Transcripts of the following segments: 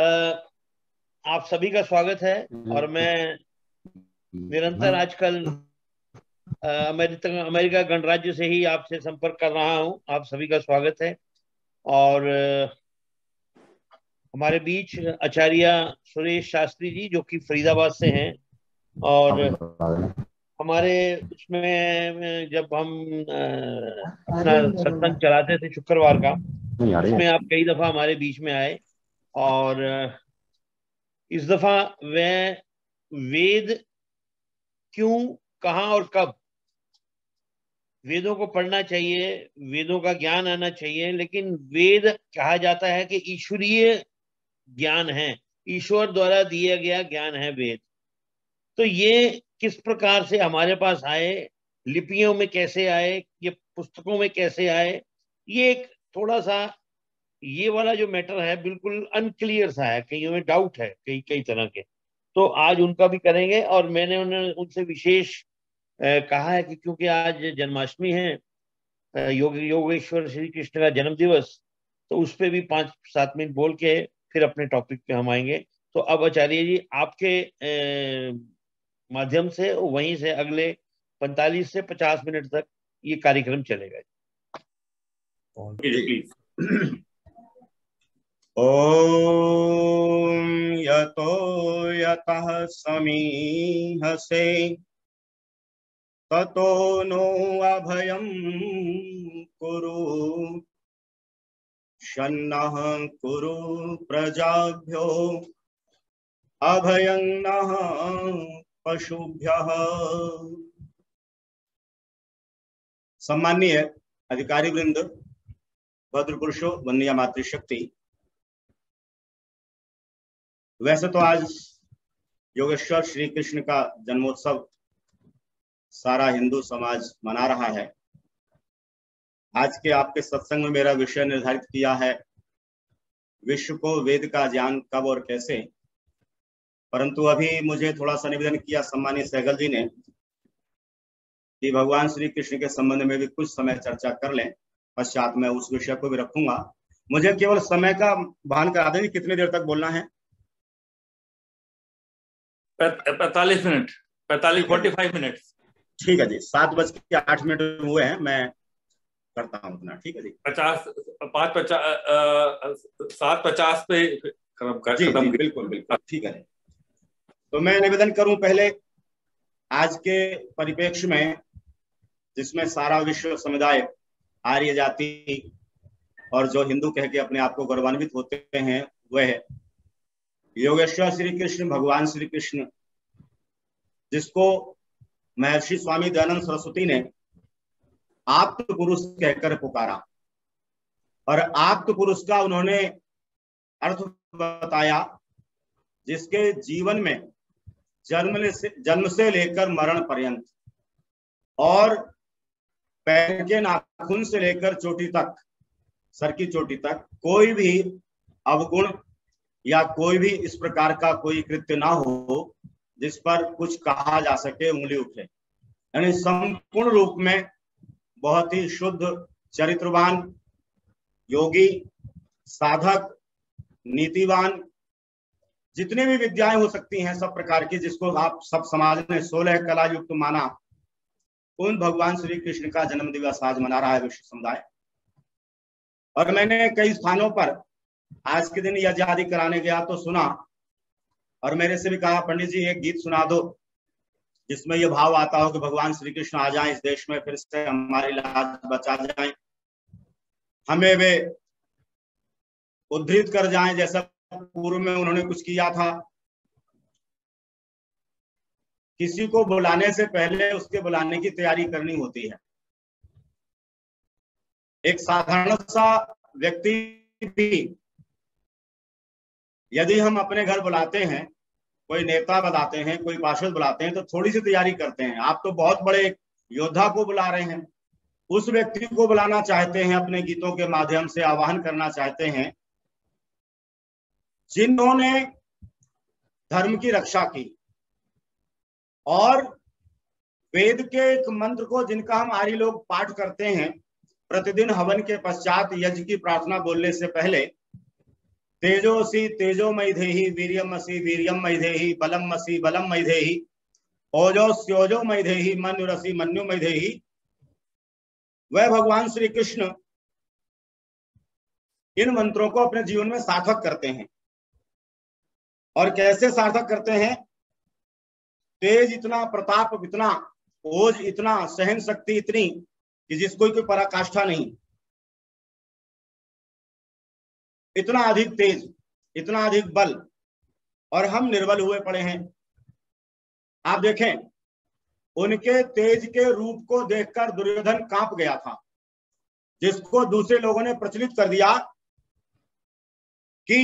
आप सभी का स्वागत है। और मैं निरंतर आजकल अमेरिका गणराज्य से ही आपसे संपर्क कर रहा हूं। आप सभी का स्वागत है। और हमारे बीच आचार्य सुरेश शास्त्री जी, जो कि फरीदाबाद से हैं। और हमारे उसमें जब हम अपना सत्संग चलाते थे शुक्रवार का, उसमें आप कई दफा हमारे बीच में आए। और इस दफा वह वेद क्यों, कहाँ और कब वेदों को पढ़ना चाहिए, वेदों का ज्ञान आना चाहिए। लेकिन वेद कहा जाता है कि ईश्वरीय ज्ञान है, ईश्वर द्वारा दिया गया ज्ञान है वेद। तो ये किस प्रकार से हमारे पास आए, लिपियों में कैसे आए, ये पुस्तकों में कैसे आए, ये एक थोड़ा सा ये वाला जो मैटर है बिल्कुल अनक्लियर सा है, कईयों में डाउट है कई कई तरह के। तो आज उनका भी करेंगे। और मैंने उन्हें उनसे विशेष कहा है कि क्योंकि आज जन्माष्टमी है, योगेश्वर श्री कृष्ण का जन्म दिवस, तो उस पे भी 5-7 मिनट बोल के फिर अपने टॉपिक पे हम आएंगे। तो अब आचार्य जी आपके माध्यम से वहीं से अगले 45 से 50 मिनट तक ये कार्यक्रम चलेगा। प्लीज। ओम यतो यतः समीहसे ततो नो अभयं कुरु शन्नः कुरु प्रजाभ्यो अभयं नः पशुभ्यः। सम्माननीय अधिकारी वृंद, भद्र पुरुषों, वंदनीय मातृशक्ति, वैसे तो आज योगेश्वर श्री कृष्ण का जन्मोत्सव सारा हिंदू समाज मना रहा है। आज के आपके सत्संग में मेरा विषय निर्धारित किया है विश्व को वेद का ज्ञान कब और कैसे। परंतु अभी मुझे थोड़ा सा निवेदन किया सम्मानीय सहगल जी ने कि भगवान श्री कृष्ण के संबंध में भी कुछ समय चर्चा कर लें, पश्चात मैं उस विषय को भी रखूंगा। मुझे केवल समय का भान करा दें, कितनी देर तक बोलना है? 45 मिनट, 45 मिनट। ठीक है जी, 7:08 हुए हैं, मैं करता हूँ अपना। ठीक है जी, 7:50 पे खत्म। बिल्कुल बिल्कुल ठीक है। तो मैं निवेदन करूं पहले, आज के परिप्रेक्ष्य में जिसमें सारा विश्व समुदाय, आर्य जाति और जो हिंदू कह के अपने आप को गौरवान्वित होते हैं, वह योगेश्वर श्री कृष्ण, भगवान श्री कृष्ण, जिसको महर्षि स्वामी दयानंद सरस्वती ने आप्त पुरुष कहकर पुकारा। और आप्त पुरुष का उन्होंने अर्थ बताया जिसके जीवन में जन्म से लेकर मरण पर्यंत और पैर के नाखून से लेकर चोटी तक, सर की चोटी तक, कोई भी अवगुण या कोई भी इस प्रकार का कोई कृत्य ना हो जिस पर कुछ कहा जा सके, उंगली उठे। यानी संपूर्ण रूप में बहुत ही शुद्ध, चरित्रवान, योगी, साधक, नीतिवान, जितने भी विद्याएं हो सकती हैं सब प्रकार की, जिसको आप सब समाज ने 16 कला युक्त माना, उन भगवान श्री कृष्ण का जन्म दिवस आज मना रहा है विश्व समुदाय। और मैंने कई स्थानों पर आज के दिन यज्ञ आदि कराने गया तो सुना, और मेरे से भी कहा पंडित जी एक गीत सुना दो जिसमें यह भाव आता हो कि भगवान श्री कृष्ण आ जाएं इस देश में, फिर से हमारी लाज बचा जाएं, हमें वे उद्धृत कर जाएं जैसा पूर्व में उन्होंने कुछ किया था। किसी को बुलाने से पहले उसके बुलाने की तैयारी करनी होती है। एक साधारण सा व्यक्ति भी यदि हम अपने घर बुलाते हैं, कोई नेता बुलाते हैं, कोई पार्षद बुलाते हैं, तो थोड़ी सी तैयारी करते हैं। आप तो बहुत बड़े योद्धा को बुला रहे हैं, उस व्यक्ति को बुलाना चाहते हैं, अपने गीतों के माध्यम से आह्वान करना चाहते हैं जिन्होंने धर्म की रक्षा की और वेद के एक मंत्र को, जिनका हम आर्य लोग पाठ करते हैं प्रतिदिन हवन के पश्चात, यज्ञ की प्रार्थना बोलने से पहले, तेजोसी तेजोमयि धेहि, वीर्यमसि वीर्यमयि धेहि, बलमसि बलमयि धेहि, ओजोस्योजोमयि धेहि, मन्युरसि मन्युमयि धेहि। वह भगवान श्री कृष्ण इन मंत्रों को अपने जीवन में सार्थक करते हैं। और कैसे सार्थक करते हैं? तेज इतना, प्रताप इतना, ओज इतना, सहन शक्ति इतनी कि जिसको कोई पराकाष्ठा नहीं। इतना अधिक तेज, इतना अधिक बल, और हम निर्बल हुए पड़े हैं। आप देखें, उनके तेज के रूप को देखकर दुर्योधन कांप गया था, जिसको दूसरे लोगों ने प्रचलित कर दिया कि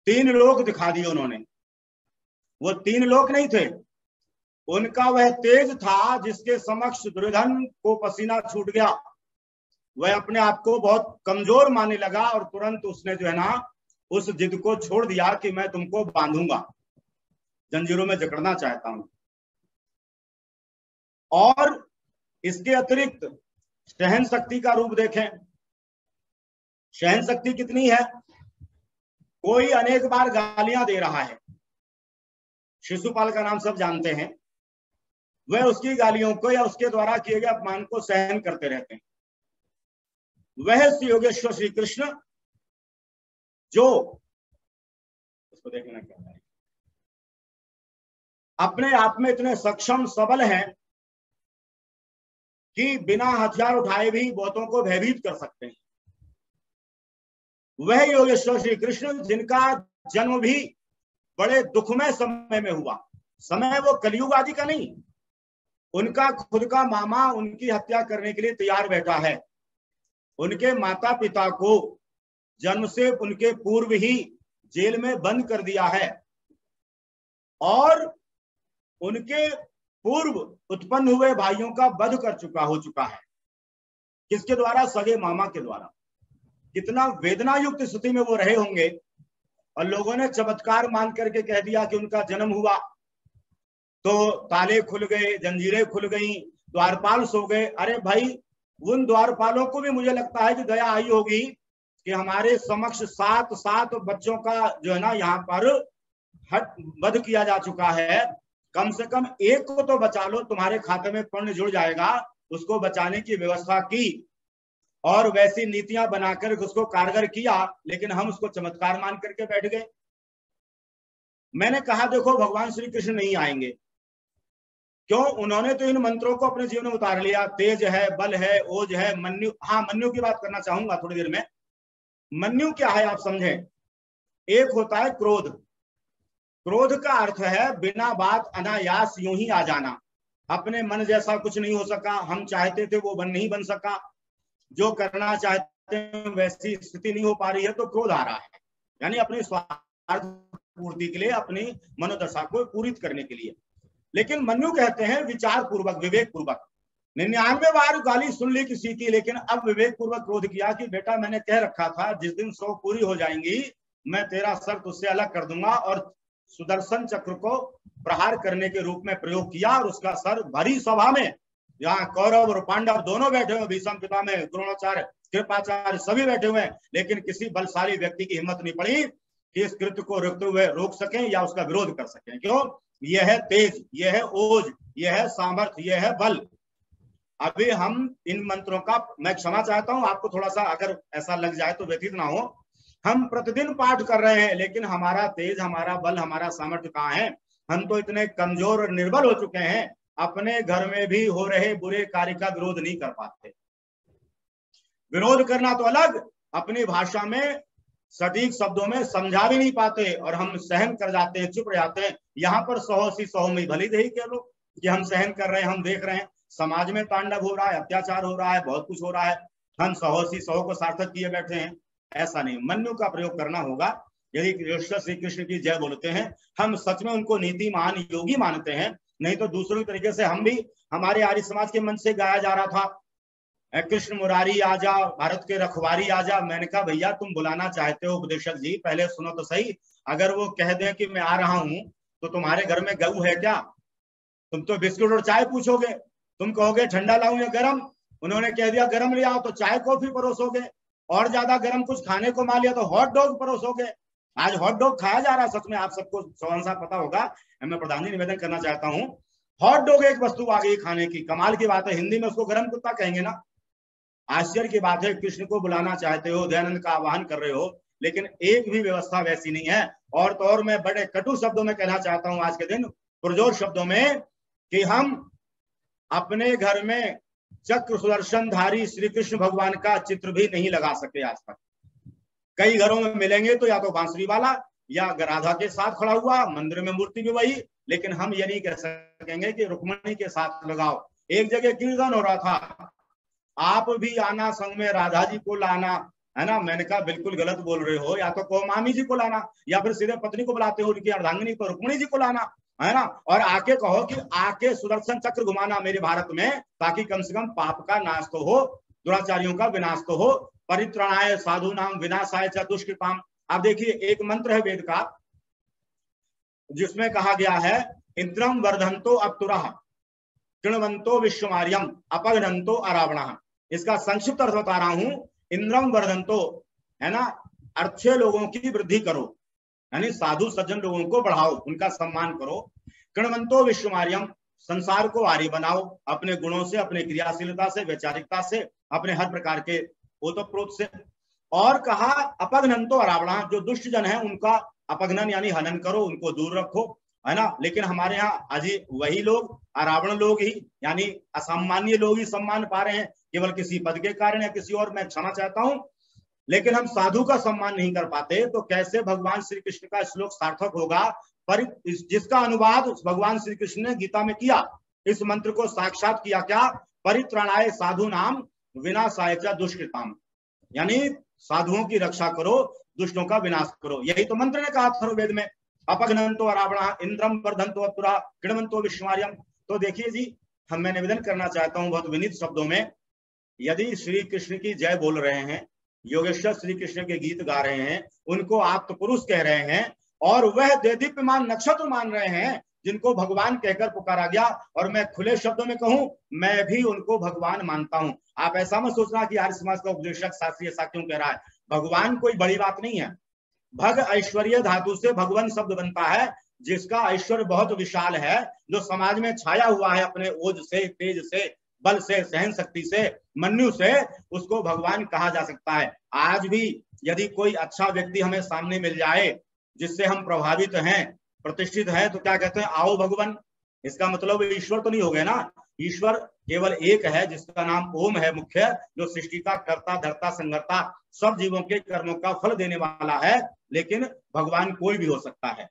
3 लोक दिखा दिए उन्होंने। वो 3 लोक नहीं थे, उनका वह तेज था जिसके समक्ष दुर्योधन को पसीना छूट गया। वह अपने आप को बहुत कमजोर मानने लगा और तुरंत उसने जो है ना उस जिद को छोड़ दिया कि मैं तुमको बांधूंगा, जंजीरों में जकड़ना चाहता हूं। और इसके अतिरिक्त सहन शक्ति का रूप देखें, सहन शक्ति कितनी है। कोई अनेक बार गालियां दे रहा है, शिशुपाल का नाम सब जानते हैं, वह उसकी गालियों को या उसके द्वारा किए गए अपमान को सहन करते रहते हैं। वह श्री योगेश्वर श्री कृष्ण जो, इसको देखना क्या है, अपने आप में इतने सक्षम सबल हैं कि बिना हथियार उठाए भी बहुतों को भयभीत कर सकते हैं। वह योगेश्वर श्री कृष्ण जिनका जन्म भी बड़े दुखमय समय में हुआ, समय वो कलयुग आदि का नहीं, उनका खुद का मामा उनकी हत्या करने के लिए तैयार बैठा है। उनके माता पिता को जन्म से उनके पूर्व ही जेल में बंद कर दिया है, और उनके पूर्व उत्पन्न हुए भाइयों का वध हो चुका है। किसके द्वारा? सगे मामा के द्वारा। कितना वेदना युक्त स्थिति में वो रहे होंगे, और लोगों ने चमत्कार मान करके कह दिया कि उनका जन्म हुआ तो ताले खुल गए, जंजीरें खुल गई, द्वारपाल सो गए। अरे भाई, उन द्वारपालों को भी मुझे लगता है कि दया आई होगी कि हमारे समक्ष 7 बच्चों का जो है ना यहाँ पर वध किया जा चुका है, कम से कम एक को तो बचा लो, तुम्हारे खाते में पुण्य जुड़ जाएगा। उसको बचाने की व्यवस्था की और वैसी नीतियां बनाकर उसको कारगर किया, लेकिन हम उसको चमत्कार मान करके बैठ गए। मैंने कहा देखो, भगवान श्री कृष्ण नहीं आएंगे, क्यों? उन्होंने तो इन मंत्रों को अपने जीवन में उतार लिया। तेज है, बल है, ओज है, मन्यु। हाँ, मन्यु की बात करना चाहूंगा थोड़ी देर में। मन्यु क्या है आप समझें। एक होता है क्रोध। क्रोध का अर्थ है बिना बात अनायास यूं ही आ जाना, अपने मन जैसा कुछ नहीं हो सका, हम चाहते थे वो नहीं बन सका, जो करना चाहते हैं वैसी स्थिति नहीं हो पा रही है, तो क्रोध आ रहा है। यानी अपने स्वार्थ पूर्ति के लिए, अपनी मनोदशा को पूरित करने के लिए। लेकिन मन्यु कहते हैं विचार पूर्वक, विवेक पूर्वक। 99 बार गाली सुन ली किसी की, लेकिन अब विवेक पूर्वक क्रोध किया कि बेटा मैंने कह रखा था जिस दिन 100 पूरी हो जाएंगी मैं तेरा सर तुझसे अलग कर दूंगा, और सुदर्शन चक्र को प्रहार करने के रूप में प्रयोग किया, और उसका सर भरी सभा में, यहाँ कौरव और पांडव दोनों बैठे हुए, भीष्म पितामह, द्रोणाचार्य, कृपाचार्य सभी बैठे हुए हैं, लेकिन किसी बलशाली व्यक्ति की हिम्मत नहीं पड़ी कि इस कृत्य को रोकते हुए रोक सकें या उसका विरोध कर सकें। क्यों? यह है तेज, यह है ओज, यह है सामर्थ्य, यह है बल। अभी हम इन मंत्रों का, मैं क्षमा चाहता हूं आपको, थोड़ा सा अगर ऐसा लग जाए तो व्यतीत ना हो। हम प्रतिदिन पाठ कर रहे हैं, लेकिन हमारा तेज, हमारा बल, हमारा सामर्थ्य कहाँ है? हम तो इतने कमजोर और निर्बल हो चुके हैं, अपने घर में भी हो रहे बुरे कार्य का विरोध नहीं कर पाते। विरोध करना तो अलग, अपनी भाषा में सटीक शब्दों में समझा भी नहीं पाते, और हम सहन कर जाते हैं, चुप रह जाते हैं। यहाँ पर 100 में भली दही कह लो कि हम सहन कर रहे हैं, हम देख रहे हैं समाज में तांडव हो रहा है, अत्याचार हो रहा है, बहुत कुछ हो रहा है, हम 100 को सार्थक किए बैठे हैं। ऐसा नहीं, मन्यु का प्रयोग करना होगा। यदि श्री कृष्ण की जय बोलते हैं, हम सच में उनको नीतिमान योगी मानते हैं, नहीं तो दूसरों के तरीके से हम भी, हमारे आर्य समाज के मन से गाया जा रहा था कृष्ण मुरारी आजा, भारत के रखवारी आजा। मैंने कहा भैया तुम बुलाना चाहते हो उपदेशक जी, पहले सुनो तो सही। अगर वो कह दें कि मैं आ रहा हूं तो तुम्हारे घर में गऊ है क्या? तुम तो बिस्कुट और चाय पूछोगे, तुम कहोगे ठंडा लाऊं या गर्म। उन्होंने कह दिया गर्म ले आओ, तो चाय कॉफी परोसोगे। और ज्यादा गर्म कुछ खाने को मान लिया तो हॉट डॉग परोसोगे। आज हॉट डॉग खाया जा रहा है, सच में आप सबको सौंसा पता होगा। मैं प्रधान जी निवेदन करना चाहता हूँ, हॉट डॉग एक वस्तु आ गई खाने की, कमाल की बात है, हिंदी में उसको गर्म कुत्ता कहेंगे ना। आश्चर्य की बात है, कृष्ण को बुलाना चाहते हो, दयानंद का आह्वान कर रहे हो, लेकिन एक भी व्यवस्था वैसी नहीं है। और तो और मैं बड़े कटु शब्दों में कहना चाहता हूं आज के दिन, पुरजोर शब्दों में, कि हम अपने घर में चक्र सुदर्शनधारी श्री कृष्ण भगवान का चित्र भी नहीं लगा सके आज तक। कई घरों में मिलेंगे तो या तो बांसुरी वाला या राधा के साथ खड़ा हुआ, मंदिर में मूर्ति भी वही, लेकिन हम ये नहीं कह सकेंगे कि रुक्मणी के साथ लगाओ। एक जगह कीर्तन हो रहा था, आप भी आना संग में राधा जी को लाना, है ना। मैंने कहा बिल्कुल गलत बोल रहे हो, या तो कहो मामी जी को लाना, या फिर सीधे पत्नी को बुलाते हो उनकी अर्धांगिनी तो रुक्मणी जी को लाना, है ना। और आके कहो कि आके सुदर्शन चक्र घुमाना मेरे भारत में, ताकि कम से कम पाप का नाश तो हो, दुराचारियों का विनाश तो हो। परित्राणाय साधु नाम विनाशाय च दुष्कृताम। आप देखिए एक मंत्र है वेद का जिसमें कहा गया है, इंद्रम वर्धंतो अप्तुरः कृणवंतो विश्वमार्यम अपगनंतो अरावणः। इसका संक्षिप्त अर्थ बता रहा हूं, इंद्रम वर्धंतो, है ना, अच्छे लोगों की वृद्धि करो, यानी साधु सज्जन लोगों को बढ़ाओ, उनका सम्मान करो। कृणवंतो विश्वमार्यम, संसार को आर्य बनाओ अपने गुणों से, अपने क्रियाशीलता से, वैचारिकता से, अपने हर प्रकार के ओतप्रोत से। और कहा अपगनंतो अरावणः, जो दुष्ट जन है उनका अपगनन यानी हनन करो, उनको दूर रखो, है ना। लेकिन हमारे यहाँ अजी वही लोग, अरावण लोग ही, यानी असामान्य लोग ही सम्मान पा रहे हैं, केवल किसी पद के कारण या किसी और, मैं क्षमा चाहता हूं, लेकिन हम साधु का सम्मान नहीं कर पाते। तो कैसे भगवान श्री कृष्ण का श्लोक सार्थक होगा, पर जिसका अनुवाद भगवान श्री कृष्ण ने गीता में किया, इस मंत्र को साक्षात किया क्या, परित्राणाय साधु नाम विनाशाय च दुष्कृताम, यानी साधुओं की रक्षा करो, दुष्टों का विनाश करो। यही तो मंत्र ने कहा अथर्ववेद में, अपघ्नंतो अरावणः इंद्रम वर्धंतो अप्तुरः कृणवंतो विश्वमार्यम। तो देखिए जी, मैं निवेदन करना चाहता हूं बहुत विनीत शब्दों में, यदि श्री कृष्ण की जय बोल रहे हैं, योगेश्वर श्री कृष्ण के गीत गा रहे हैं, उनको आप्त पुरुष कह रहे हैं, और वह देदीप्यमान नक्षत्र मान रहे हैं जिनको भगवान कहकर पुकारा गया, और मैं खुले शब्दों में कहूं, मैं भी उनको भगवान मानता हूं। आप ऐसा मत सोचना कि आर्य समाज का उपदेशक शास्त्री ऐसा क्यों कह रहा है। भगवान कोई बड़ी बात नहीं है। भग ऐश्वर्य धातु से भगवान शब्द बनता है, जिसका ऐश्वर्य बहुत विशाल है, जो समाज में छाया हुआ है अपने ओज से, तेज से, बल से, सहन शक्ति से, मन्यु से, उसको भगवान कहा जा सकता है। आज भी यदि कोई अच्छा व्यक्ति हमें सामने मिल जाए जिससे हम प्रभावित हैं, प्रतिष्ठित हैं, तो क्या कहते हैं, आओ भगवान। इसका मतलब ईश्वर तो नहीं हो गया ना। ईश्वर केवल एक है जिसका नाम ओम है मुख्य, जो सृष्टि का कर्ता धर्ता संगर्ता सब जीवों के कर्मों का फल देने वाला है। लेकिन भगवान कोई भी हो सकता है।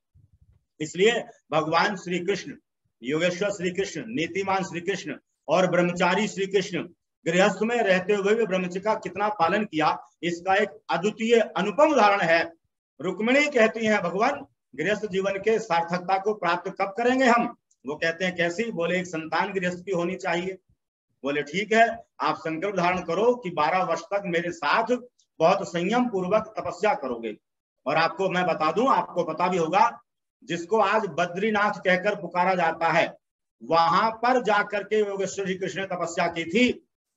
इसलिए भगवान श्री कृष्ण, योगेश्वर श्री कृष्ण, नीतिमान श्री कृष्ण और ब्रह्मचारी श्री कृष्ण, गृहस्थ में रहते हुए भी ब्रह्मचर्य का कितना पालन किया, इसका एक अद्वितीय अनुपम उदाहरण है। रुक्मिणी कहती हैं, भगवान गृहस्थ जीवन के सार्थकता को प्राप्त कब करेंगे हम। वो कहते हैं कैसी, बोले एक संतान गृहस्थ की होनी चाहिए। बोले ठीक है, आप संकल्प धारण करो कि 12 वर्ष तक मेरे साथ बहुत संयम पूर्वक तपस्या करोगे। और आपको मैं बता दूं, आपको पता भी होगा, जिसको आज बद्रीनाथ कहकर पुकारा जाता है, वहां पर जाकर के योगेश्वर श्री कृष्ण ने तपस्या की थी।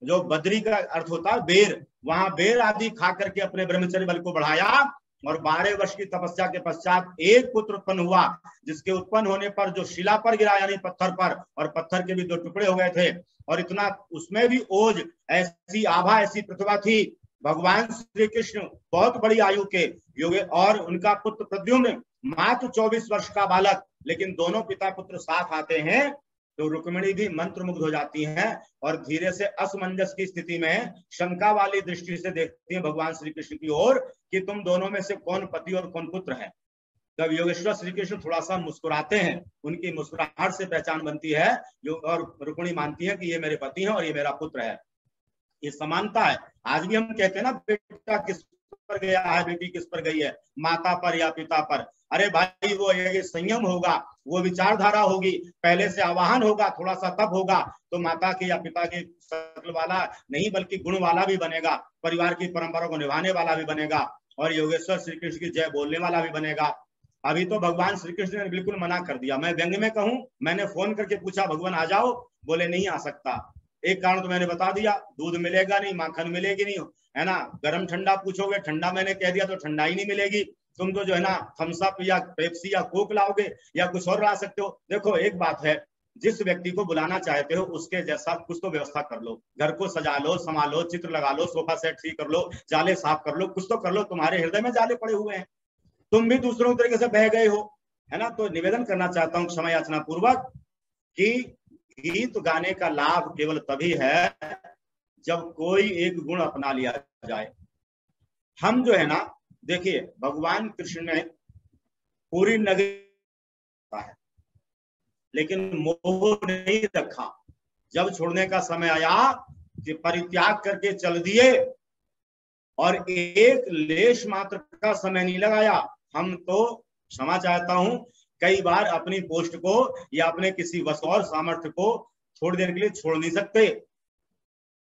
जो बद्री का अर्थ होता है बेर, वहां बेर आदि खा करके अपने ब्रह्मचर्य बल को बढ़ाया, और 12 वर्ष की तपस्या के पश्चात एक पुत्र उत्पन्न हुआ, जिसके उत्पन्न होने पर जो शिला पर गिरा यानी पत्थर पर, और पत्थर के भी 2 टुकड़े हो गए थे, और इतना उसमें भी ओज, ऐसी आभा, ऐसी प्रतिभा थी। भगवान श्री कृष्ण बहुत बड़ी आयु के योगे, और उनका पुत्र प्रद्युम्न मात्र 24 वर्ष का बालक, लेकिन दोनों पिता पुत्र साथ आते हैं, तो रुक्मिणी भी मंत्र मुग्ध हो जाती हैं, और धीरे से असमंजस की स्थिति में शंका वाली दृष्टि से देखती हैं भगवान श्री कृष्ण की ओर कि तुम दोनों में से कौन पति और कौन पुत्र है। तब योगेश्वर श्री कृष्ण थोड़ा सा मुस्कुराते हैं, उनकी मुस्कुराहट से पहचान बनती है, और रुक्मिणी मानती है कि ये मेरे पति हैं और ये मेरा पुत्र है। ये समानता है। आज भी हम कहते हैं ना, बेटा किस पर गया है, बेटी किस पर गई है, माता पर या पिता पर। अरे भाई, वो ये संयम होगा, वो विचारधारा होगी, पहले से आवाहन होगा, थोड़ा सा तप होगा, तो माता की या पिता की शक्ल वाला नहीं बल्कि गुण वाला भी बनेगा, परिवार की परंपरा को निभाने वाला भी बनेगा, और योगेश्वर श्री कृष्ण की जय बोलने वाला भी बनेगा। अभी तो भगवान श्री कृष्ण ने बिल्कुल मना कर दिया। मैं व्यंग में कहूं, मैंने फोन करके पूछा, भगवान आ जाओ, बोले नहीं आ सकता। एक कारण तो मैंने बता दिया, दूध मिलेगा नहीं, माखन मिलेगी नहीं, है ना, गर्म ठंडा पूछोगे, ठंडा मैंने कह दिया तो ठंडा ही नहीं मिलेगी, तुम तो जो है ना थम्स अप या पेप्सी या कोक लाओगे या कुछ और ला सकते हो। देखो एक बात है, जिस व्यक्ति को बुलाना चाहते हो उसके जैसा कुछ तो व्यवस्था कर लो, घर को सजा लो, संभालो, चित्र लगा लो, सोफा सेट ठीक कर लो, जाले साफ कर लो, कुछ तो कर लो। तुम्हारे हृदय में जाले पड़े हुए हैं, तुम भी दूसरों तरीके से बह गए हो, है ना। तो निवेदन करना चाहता हूँ क्षमा याचना पूर्वक कि गीत गाने का लाभ केवल तभी है जब कोई एक गुण अपना लिया जाए। हम जो है ना, देखिए भगवान कृष्ण ने पूरी नगरी है लेकिन मोह नहीं रखा। जब छोड़ने का समय आया कि परित्याग करके चल दिए और एक लेश मात्र का समय नहीं लगाया। हम तो क्षमा चाहता हूं कई बार अपनी पोस्ट को या अपने किसी वस्तु और सामर्थ्य को थोड़ी देर के लिए छोड़ नहीं सकते।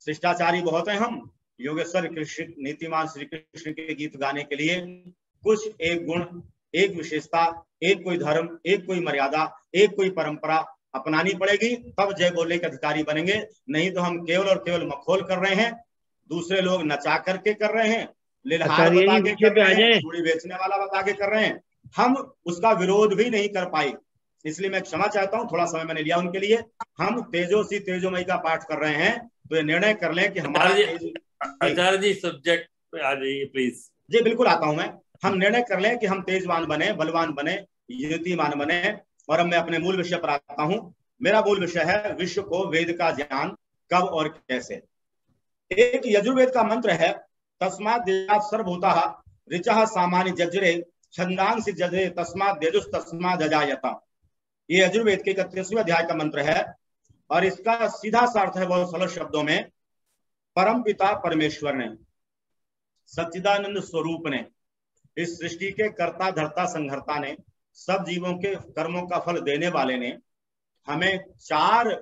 शिष्टाचारी बहुत है हम, योगेश्वर कृष्ण नीतिमान श्री कृष्ण के गीत गाने के लिए कुछ एक गुण, एक विशेषता, एक कोई धर्म, एक कोई मर्यादा, एक कोई परंपरा अपनानी पड़ेगी, तब जय बोले के अधिकारी बनेंगे। नहीं तो हम केवल और केवल मखौल कर रहे हैं, दूसरे लोग नचा करके कर रहे हैं, लिलहार बता के कर रहे हैं, चूड़ी बेचने वाला बता के कर रहे हैं, हम उसका विरोध भी नहीं कर पाए। इसलिए मैं क्षमा चाहता हूं, थोड़ा समय मैंने लिया उनके लिए। हम तेजोसी तेजोमयी का पाठ कर रहे हैं तो ये निर्णय कर लें कि हमारा आचार्य जी सब्जेक्ट पे आ जाइए प्लीज। जी बिल्कुल आता हूं मैं। हम निर्णय कर लें कि हम तेजवान बने, बलवान बने, युतिमान बने। और अब मैं अपने मूल विषय पर आता हूं। मेरा मूल विषय है विश्व को वेद का ज्ञान कब और कैसे। एक यजुर्वेद का मंत्र है, तस्मात् देवात् सर्वभूताः ऋचः सामान्य जज्रे छंदांसि जज्रे तस्मात् देजुस् तस्मात् अजायत। ये यजुर्वेद के 31वें अध्याय का मंत्र है और इसका सीधा सा अर्थ है बहुत सरल शब्दों में, परम पिता परमेश्वर ने, सच्चिदानंद स्वरूप ने, इस सृष्टि के कर्ता धर्ता संहर्ता ने, सब जीवों के कर्मों का फल देने वाले ने हमें चार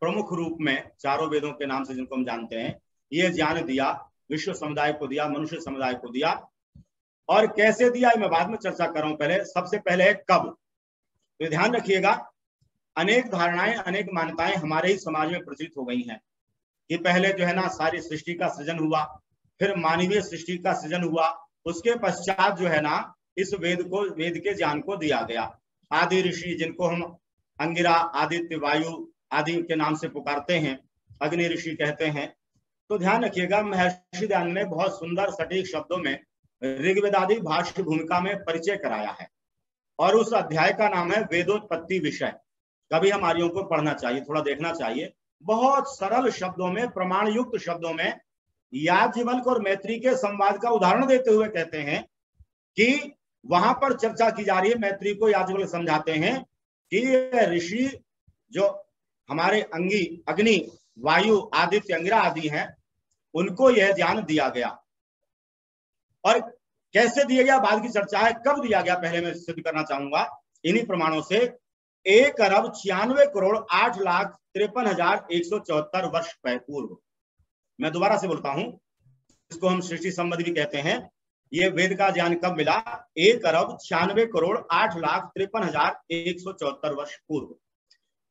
प्रमुख रूप में, चारों वेदों के नाम से जिनको हम जानते हैं, ये ज्ञान दिया, विश्व समुदाय को दिया, मनुष्य समुदाय को दिया। और कैसे दिया मैं बाद में चर्चा कर रहा हूं। पहले सबसे पहले है कब। तो ध्यान रखिएगा, अनेक धारणाएं, अनेक मान्यताएं हमारे ही समाज में प्रचलित हो गई हैं कि पहले जो है ना सारी सृष्टि का सृजन हुआ, फिर मानवीय सृष्टि का सृजन हुआ, उसके पश्चात जो है ना इस वेद को, वेद के ज्ञान को दिया गया। आदि ऋषि जिनको हम अंगिरा, आदित्य, वायु आदि के नाम से पुकारते हैं, अग्नि ऋषि कहते हैं। तो ध्यान रखिएगा, महर्षि दयानंद ने बहुत सुंदर सटीक शब्दों में ऋग्वेदादि भाष्य भूमिका में परिचय कराया है और उस अध्याय का नाम है वेदोत्पत्ति विषय। कभी हम आर्यों को पढ़ना चाहिए, थोड़ा देखना चाहिए। बहुत सरल शब्दों में, प्रमाण युक्त शब्दों में याज्ञवल्क्य और मैत्री के संवाद का उदाहरण देते हुए कहते हैं कि वहां पर चर्चा की जा रही है। मैत्री को याज्ञवल्क्य समझाते हैं कि ऋषि जो हमारे अंगी, अग्नि, वायु, आदित्य, अंगिरा आदि हैं, उनको यह ज्ञान दिया गया। और कैसे दिया गया बाद की चर्चा है, कब दिया गया पहले मैं सिद्ध करना चाहूंगा इन्हीं प्रमाणों से। 1,96,08,53,174 वर्ष पूर्व, मैं दोबारा से बोलता हूं, इसको हम सृष्टि संबंध भी कहते हैं। ये वेद का ज्ञान कब मिला? 1,96,08,53,174 वर्ष पूर्व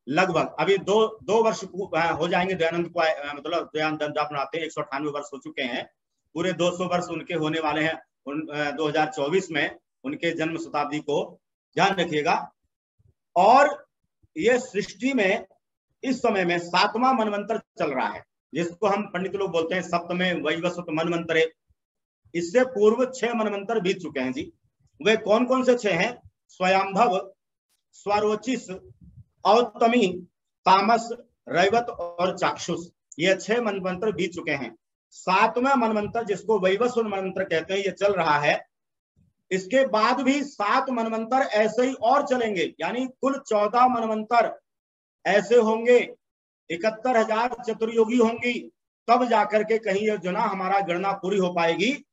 लगभग। अभी दो वर्ष हो जाएंगे दयानंद को, मतलब दयानंद बनाते 198 वर्ष हो चुके हैं। पूरे 200 वर्ष उनके होने वाले हैं 2024 में, उनके जन्म शताब्दी को ध्यान रखिएगा। और ये सृष्टि में इस समय में 7वां मनवंतर चल रहा है, जिसको हम पंडित लोग बोलते हैं सप्तमे वैवस्वत मनवंतरे। इससे पूर्व 6 मनवंतर बीत चुके हैं जी। वे कौन कौन से 6 हैं? स्वयंभव, स्वरोचिस, औतमी, तामस, रैवत और चाक्षुष। ये 6 मनवंतर बीत चुके हैं। 7वां मनवंतर जिसको वैवस्वत मनवंतर कहते हैं, ये चल रहा है। इसके बाद भी 7 मनवंतर ऐसे ही और चलेंगे, यानी कुल 14 मनवंतर ऐसे होंगे। 71,000 चतुर्युगी होंगी, तब जाकर के कहीं जो ना हमारा गणना पूरी हो पाएगी।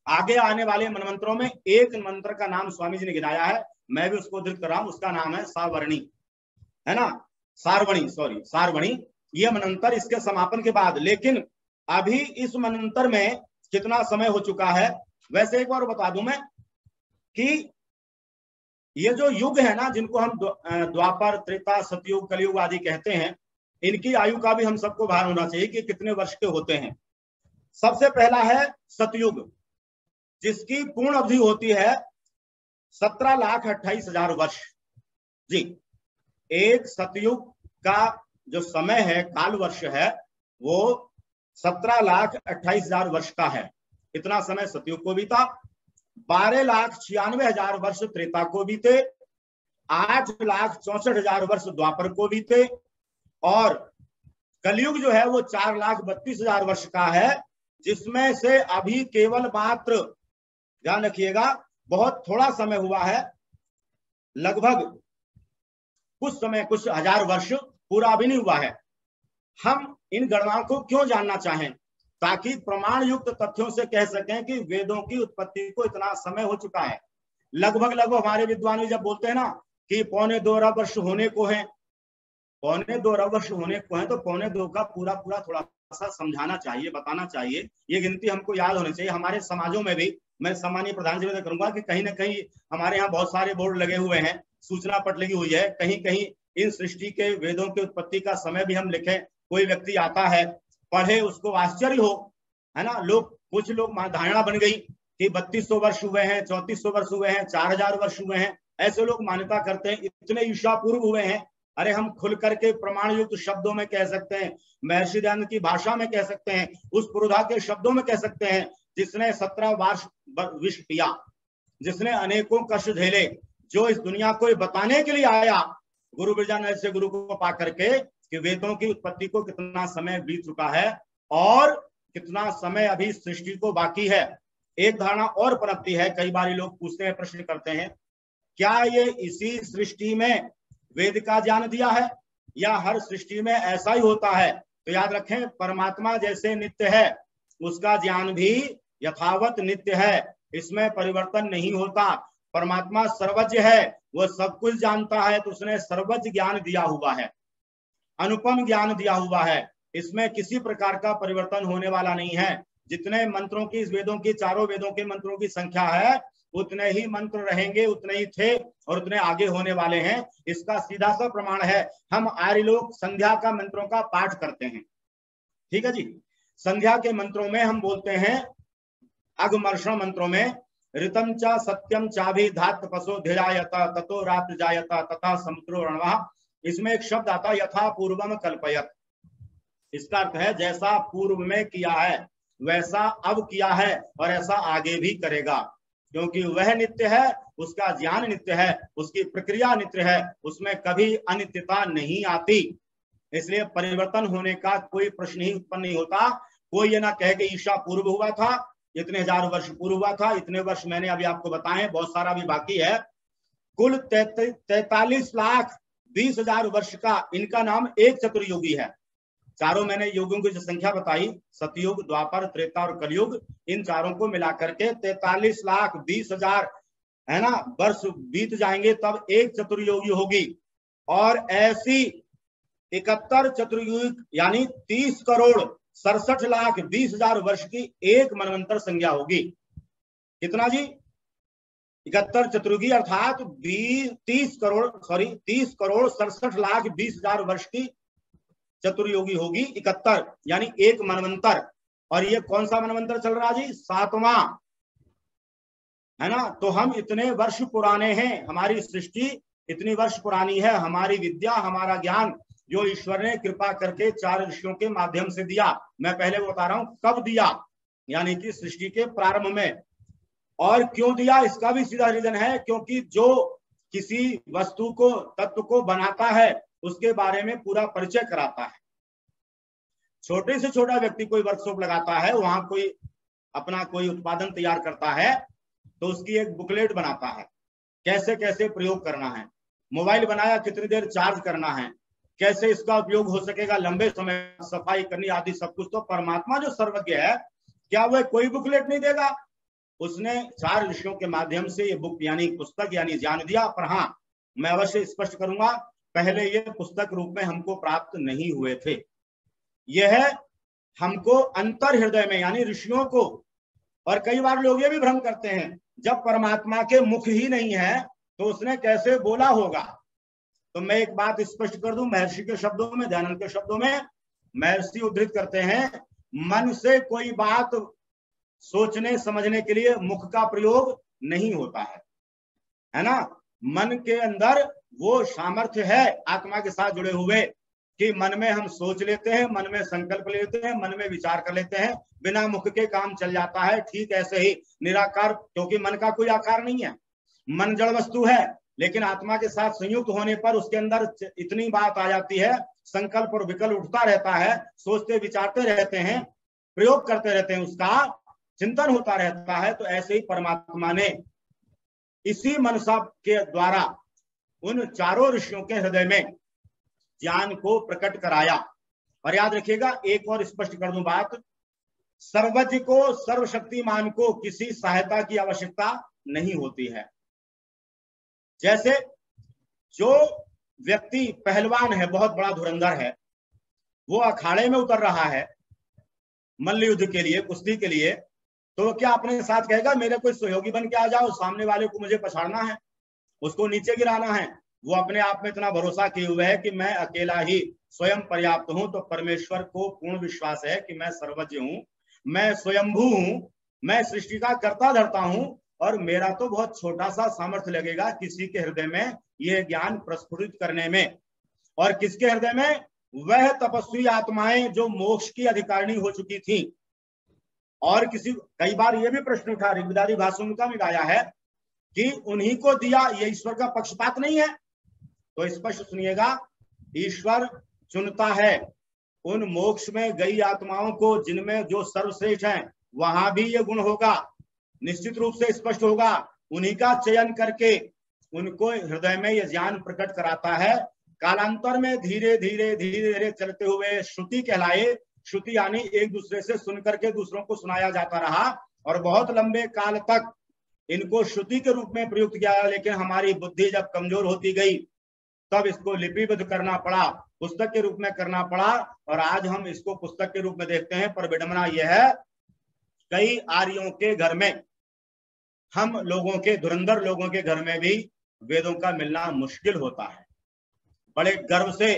आगे आने वाले मनवंतरों में एक मंत्र का नाम स्वामी जी ने गिनाया है, मैं भी उसको उद्धृत कर रहा हूं, उसका नाम है सावर्णी, है ना, सारवणी। ये मनवंतर इसके समापन के बाद। लेकिन अभी इस मनवंतर में कितना समय हो चुका है? वैसे एक बार बता दूं मैं कि ये जो युग है ना, जिनको हम द्वापर, त्रेता, सतयुग, कलयुग आदि कहते हैं, इनकी आयु का भी हम सबको भान होना चाहिए कि कितने वर्ष के होते हैं। सबसे पहला है सतयुग, जिसकी पूर्ण अवधि होती है 17,28,000 वर्ष। जी, एक सतयुग का जो समय है, काल वर्ष है, वो 17,28,000 वर्ष का है। इतना समय सतयुग को बीता। 12,96,000 वर्ष त्रेता को बीते, 8,64,000 वर्ष द्वापर को बीते, और कलयुग जो है वो 4,32,000 वर्ष का है, जिसमें से अभी केवल मात्र, ध्यान रखिएगा, बहुत थोड़ा समय हुआ है, लगभग कुछ समय, कुछ हजार वर्ष पूरा भी नहीं हुआ है। हम इन गणनाओं को क्यों जानना चाहें? ताकि प्रमाण युक्त तथ्यों से कह सकें कि वेदों की उत्पत्ति को इतना समय हो चुका है। लगभग हमारे विद्वान जब बोलते हैं ना कि 2.25 अरब वर्ष होने को है, 2.25 अरब वर्ष होने को है, तो 2.25 का पूरा थोड़ा सा समझाना चाहिए, बताना चाहिए। ये गिनती हमको याद होनी चाहिए। हमारे समाजों में भी मैं सम्मानीय प्रधान जी से करूंगा कि कहीं ना कहीं हमारे यहाँ बहुत सारे बोर्ड लगे हुए हैं, सूचना पट लगी हुई है, कहीं कहीं इन सृष्टि के वेदों की उत्पत्ति का समय भी हम लिखें। कोई व्यक्ति आता है, पढ़े, उसको आश्चर्य हो, है ना। कुछ लोग धारणा बन गई कि 3200 वर्ष हुए हैं, 3400 वर्ष हुए हैं, 4000 वर्ष हुए हैं, ऐसे लोग मान्यता करते हैं, इतने ईसा पूर्व हुए हैं। अरे हम खुल करके प्रमाण युक्त शब्दों में कह सकते हैं, महर्षि दयानंद की भाषा में कह सकते हैं, उस पुरोधा के शब्दों में कह सकते हैं, जिसने 17 वर्ष विष पिया, जिसने अनेकों कष्ट झेले, जो इस दुनिया को बताने के लिए आया गुरु बिरजानंद से गुरु को पा करके कि वेदों की उत्पत्ति को कितना समय बीत चुका है और कितना समय अभी सृष्टि को बाकी है। एक धारणा और पनपती है, कई बार लोग पूछते हैं, प्रश्न करते हैं, क्या ये इसी सृष्टि में वेद का ज्ञान दिया है या हर सृष्टि में ऐसा ही होता है? तो याद रखें, परमात्मा जैसे नित्य है, उसका ज्ञान भी यथावत नित्य है, इसमें परिवर्तन नहीं होता। परमात्मा सर्वज्ञ है, वो सब कुछ जानता है, तो उसने सर्वज्ञ ज्ञान दिया हुआ है, अनुपम ज्ञान दिया हुआ है, इसमें किसी प्रकार का परिवर्तन होने वाला नहीं है। जितने मंत्रों की, इस वेदों की, चारों वेदों के मंत्रों की संख्या है, उतने ही मंत्र रहेंगे, उतने ही थे और उतने आगे होने वाले हैं। इसका सीधा सा प्रमाण है, हम आर्य लोग संध्या का मंत्रों का पाठ करते हैं, ठीक है जी। संध्या के मंत्रों में हम बोलते हैं, अगमर्षण मंत्रों में, ऋतम च सत्यम चाभिधात तपसो धिरायत ततो रात्र जायत तथा समुद्रो रणवः। इसमें एक शब्द आता है, यथा पूर्वम कल्पयत। इसका अर्थ है जैसा पूर्व में किया है वैसा अब किया है और ऐसा आगे भी करेगा, क्योंकि वह नित्य है, उसका ज्ञान नित्य है, उसकी प्रक्रिया नित्य है, उसमें कभी अनित्यता नहीं आती, इसलिए परिवर्तन होने का कोई प्रश्न ही उत्पन्न नहीं होता। कोई ये ना कहे कि ईसा पूर्व हुआ था, इतने हजार वर्ष पूर्व हुआ था, इतने वर्ष मैंने अभी आपको बताए, बहुत सारा भी बाकी है। कुल 43,20,000 वर्ष का इनका नाम एक चतुर्युगी है। चारों मैंने युगों की जो संख्या बताई, सतयुग, द्वापर, त्रेता और कलयुग, इन चारों को मिलाकर के 43,20,000 है ना वर्ष बीत जाएंगे, तब एक चतुर्युगी होगी। और ऐसी 71 चतुर्युग यानी 30,67,20,000 वर्ष की एक मनवंतर संज्ञा होगी। कितना जी? 71 चतुर्युगी अर्थात 30,67,20,000 वर्ष की चतुर्युगी होगी 71, यानी एक मनवंतर। और ये कौन सा मनवंतर चल रहा जी? 7वां, है ना। तो हम इतने वर्ष पुराने हैं, हमारी सृष्टि इतनी वर्ष पुरानी है, हमारी विद्या, हमारा ज्ञान जो ईश्वर ने कृपा करके 4 ऋषियों के माध्यम से दिया। मैं पहले बता रहा हूं कब दिया, यानी कि सृष्टि के प्रारंभ में। और क्यों दिया, इसका भी सीधा रीजन है, क्योंकि जो किसी वस्तु को, तत्व को बनाता है, उसके बारे में पूरा परिचय कराता है। छोटे से छोटा व्यक्ति कोई वर्कशॉप लगाता है, वहां कोई अपना कोई उत्पादन तैयार करता है, तो उसकी एक बुकलेट बनाता है, कैसे कैसे प्रयोग करना है। मोबाइल बनाया, कितनी देर चार्ज करना है, कैसे इसका उपयोग हो सकेगा लंबे समय, सफाई करनी आदि सब कुछ। तो परमात्मा जो सर्वज्ञ है, क्या वह कोई बुकलेट नहीं देगा? उसने 4 ऋषियों के माध्यम से ये बुक यानी पुस्तक यानी ज्ञान दिया। पर हाँ, मैं अवश्य स्पष्ट करूंगा, पहले ये पुस्तक रूप में हमको प्राप्त नहीं हुए थे। यह हमको अंतर हृदय में यानी ऋषियों को, और कई बार लोग ये भी भ्रम करते हैं, जब परमात्मा के मुख ही नहीं है तो उसने कैसे बोला होगा। तो मैं एक बात स्पष्ट कर दूं, महर्षि के शब्दों में, दयानंद के शब्दों में, महर्षि उद्धृत करते हैं मन से कोई बात सोचने समझने के लिए मुख का प्रयोग नहीं होता है ना। मन के अंदर वो सामर्थ्य है आत्मा के साथ जुड़े हुए कि मन में हम सोच लेते हैं, मन में संकल्प लेते हैं, मन में विचार कर लेते हैं, बिना मुख के काम चल जाता है। ठीक ऐसे ही निराकार, क्योंकि मन का कोई आकार नहीं है, मन जड़ वस्तु है, लेकिन आत्मा के साथ संयुक्त होने पर उसके अंदर इतनी बात आ जाती है, संकल्प और विकल्प उठता रहता है, सोचते विचारते रहते हैं, प्रयोग करते रहते हैं, उसका चिंतन होता रहता है। तो ऐसे ही परमात्मा ने इसी मनसा के द्वारा उन चारों ऋषियों के हृदय में ज्ञान को प्रकट कराया। और याद रखिएगा, एक और स्पष्ट कर दूं बात, सर्वज्ञ को, सर्वशक्तिमान को किसी सहायता की आवश्यकता नहीं होती है। जैसे जो व्यक्ति पहलवान है, बहुत बड़ा धुरंधर है, वो अखाड़े में उतर रहा है मल्ल युद्ध के लिए, कुश्ती के लिए, तो क्या अपने साथ कहेगा मेरे कोई सहयोगी बन के आ जाओ, सामने वाले को मुझे पछाड़ना है, उसको नीचे गिराना है? वो अपने आप में इतना भरोसा किए हुए है कि मैं अकेला ही स्वयं पर्याप्त हूं। तो परमेश्वर को पूर्ण विश्वास है कि मैं सर्वज्ञ हूं, मैं स्वयंभू हूं, मैं सृष्टि का कर्ता धर्ता हूं, और मेरा तो बहुत छोटा सा सामर्थ्य लगेगा किसी के हृदय में यह ज्ञान प्रस्फुटित करने में। और किसके हृदय में? वह तपस्वी आत्माएं जो मोक्ष की अधिकारिणी हो चुकी थी। और कई बार यह भी प्रश्न उठा, ऋग्वेदादि भाषा में आया है कि उन्हीं को दिया, ये ईश्वर का पक्षपात नहीं है? तो स्पष्ट सुनिएगा, ईश्वर चुनता है उन मोक्ष में गई आत्माओं को जिनमें जो सर्वश्रेष्ठ हैं, वहां भी ये गुण होगा, निश्चित रूप से स्पष्ट होगा। उन्हीं का चयन करके उनको हृदय में यह ज्ञान प्रकट कराता है। कालांतर में धीरे धीरे धीरे धीरे चलते हुए श्रुति कहलाए। श्रुति यानी एक दूसरे से सुन करके दूसरों को सुनाया जाता रहा, और बहुत लंबे काल तक इनको श्रुति के रूप में प्रयुक्त किया। लेकिन हमारी बुद्धि जब कमजोर होती गई, तब इसको लिपिबद्ध करना पड़ा, पुस्तक के रूप में करना पड़ा, और आज हम इसको पुस्तक के रूप में देखते हैं। पर विडंबना यह है, कई आर्यों के घर में, हम लोगों के, धुरंधर लोगों के घर में भी वेदों का मिलना मुश्किल होता है। बड़े गर्व से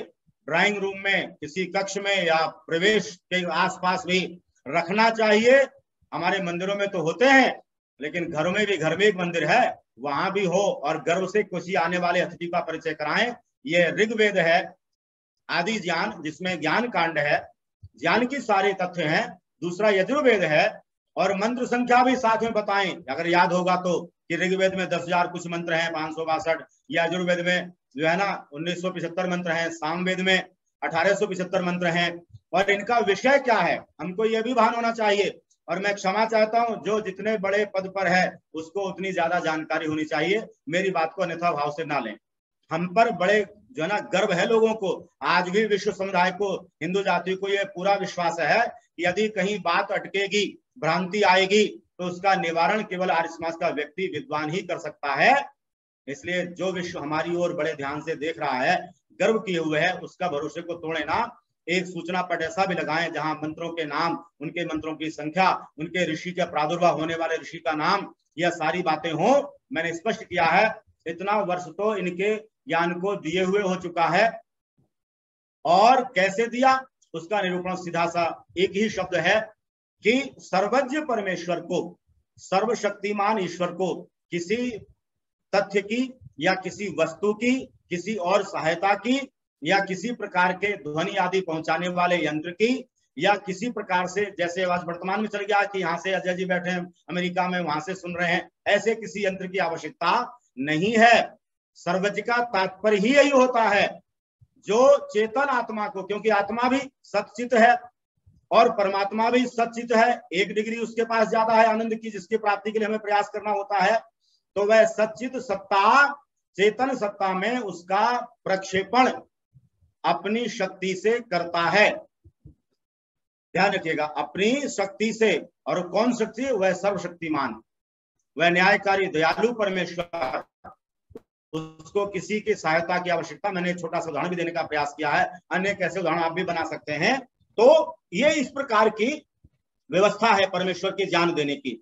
ड्राइंग रूम में, किसी कक्ष में या प्रवेश के आसपास भी रखना चाहिए। हमारे मंदिरों में तो होते हैं, लेकिन घरों में भी, घर में एक मंदिर है, वहां भी हो, और गर्व से किसी आने वाले अतिथि का परिचय कराएं। ये ऋग्वेद है, आदि ज्ञान, जिसमें ज्ञान कांड है, ज्ञान की सारे तथ्य हैं। दूसरा यजुर्वेद है, और मंत्र संख्या भी साथ में बताएं, अगर याद होगा तो, कि ऋग्वेद में 10,000 कुछ मंत्र हैं, 562, या यजुर्वेद में जो है ना 1975 मंत्र हैं, सामवेद में 1875 मंत्र हैं। और इनका विषय क्या है, हमको यह भी भान होना चाहिए। और मैं क्षमा चाहता हूं, जो जितने बड़े पद पर है उसको उतनी ज्यादा जानकारी होनी चाहिए, मेरी बात को अन्यथा भाव से ना लें। हम पर बड़े जो है ना गर्व है लोगों को। आज भी विश्व समुदाय को, हिंदू जाति को यह पूरा विश्वास है कि यदि कहीं बात अटकेगी, भ्रांति आएगी, तो उसका निवारण केवल आर्य समाज का व्यक्ति, विद्वान ही कर सकता है। इसलिए जो विश्व हमारी ओर बड़े ध्यान से देख रहा है, गर्व किए हुए है, उसका भरोसे को तोड़े ना। एक सूचना पट ऐसा भी लगाएं जहां मंत्रों के नाम, उनके मंत्रों की संख्या, उनके ऋषि का प्रादुर्भाव होने वाले ऋषि का नाम, यह सारी बातें हो। मैंने स्पष्ट किया है, इतना वर्ष तो इनके ज्ञान को दिए हुए हो चुका है। और कैसे दिया, उसका निरूपण सीधा सा एक ही शब्द है कि सर्वज्ञ परमेश्वर को, सर्वशक्तिमान ईश्वर को किसी तथ्य की या किसी वस्तु की, किसी और सहायता की, या किसी प्रकार के ध्वनि आदि पहुंचाने वाले यंत्र की, या किसी प्रकार से, जैसे आज वर्तमान में चल गया कि यहाँ से अजय जी बैठे हैं अमेरिका में, वहां से सुन रहे हैं, ऐसे किसी यंत्र की आवश्यकता नहीं है। सर्वज्ञ का तात्पर्य ही यही होता है, जो चेतन आत्मा को, क्योंकि आत्मा भी सच्चित है और परमात्मा भी सच्चित है, एक डिग्री उसके पास ज्यादा है आनंद की, जिसकी प्राप्ति के लिए हमें प्रयास करना होता है। तो वह सच्चित सत्ता, चेतन सत्ता में उसका प्रक्षेपण अपनी शक्ति से करता है। ध्यान रखिएगा, अपनी शक्ति से। और कौन शक्ति? वह सर्वशक्तिमान, वह न्यायकारी दयालु परमेश्वर, उसको किसी की सहायता की आवश्यकता। मैंने एक छोटा सा उदाहरण भी देने का प्रयास किया है, अन्य कैसे उदाहरण आप भी बना सकते हैं। तो ये इस प्रकार की व्यवस्था है परमेश्वर के ज्ञान देने की।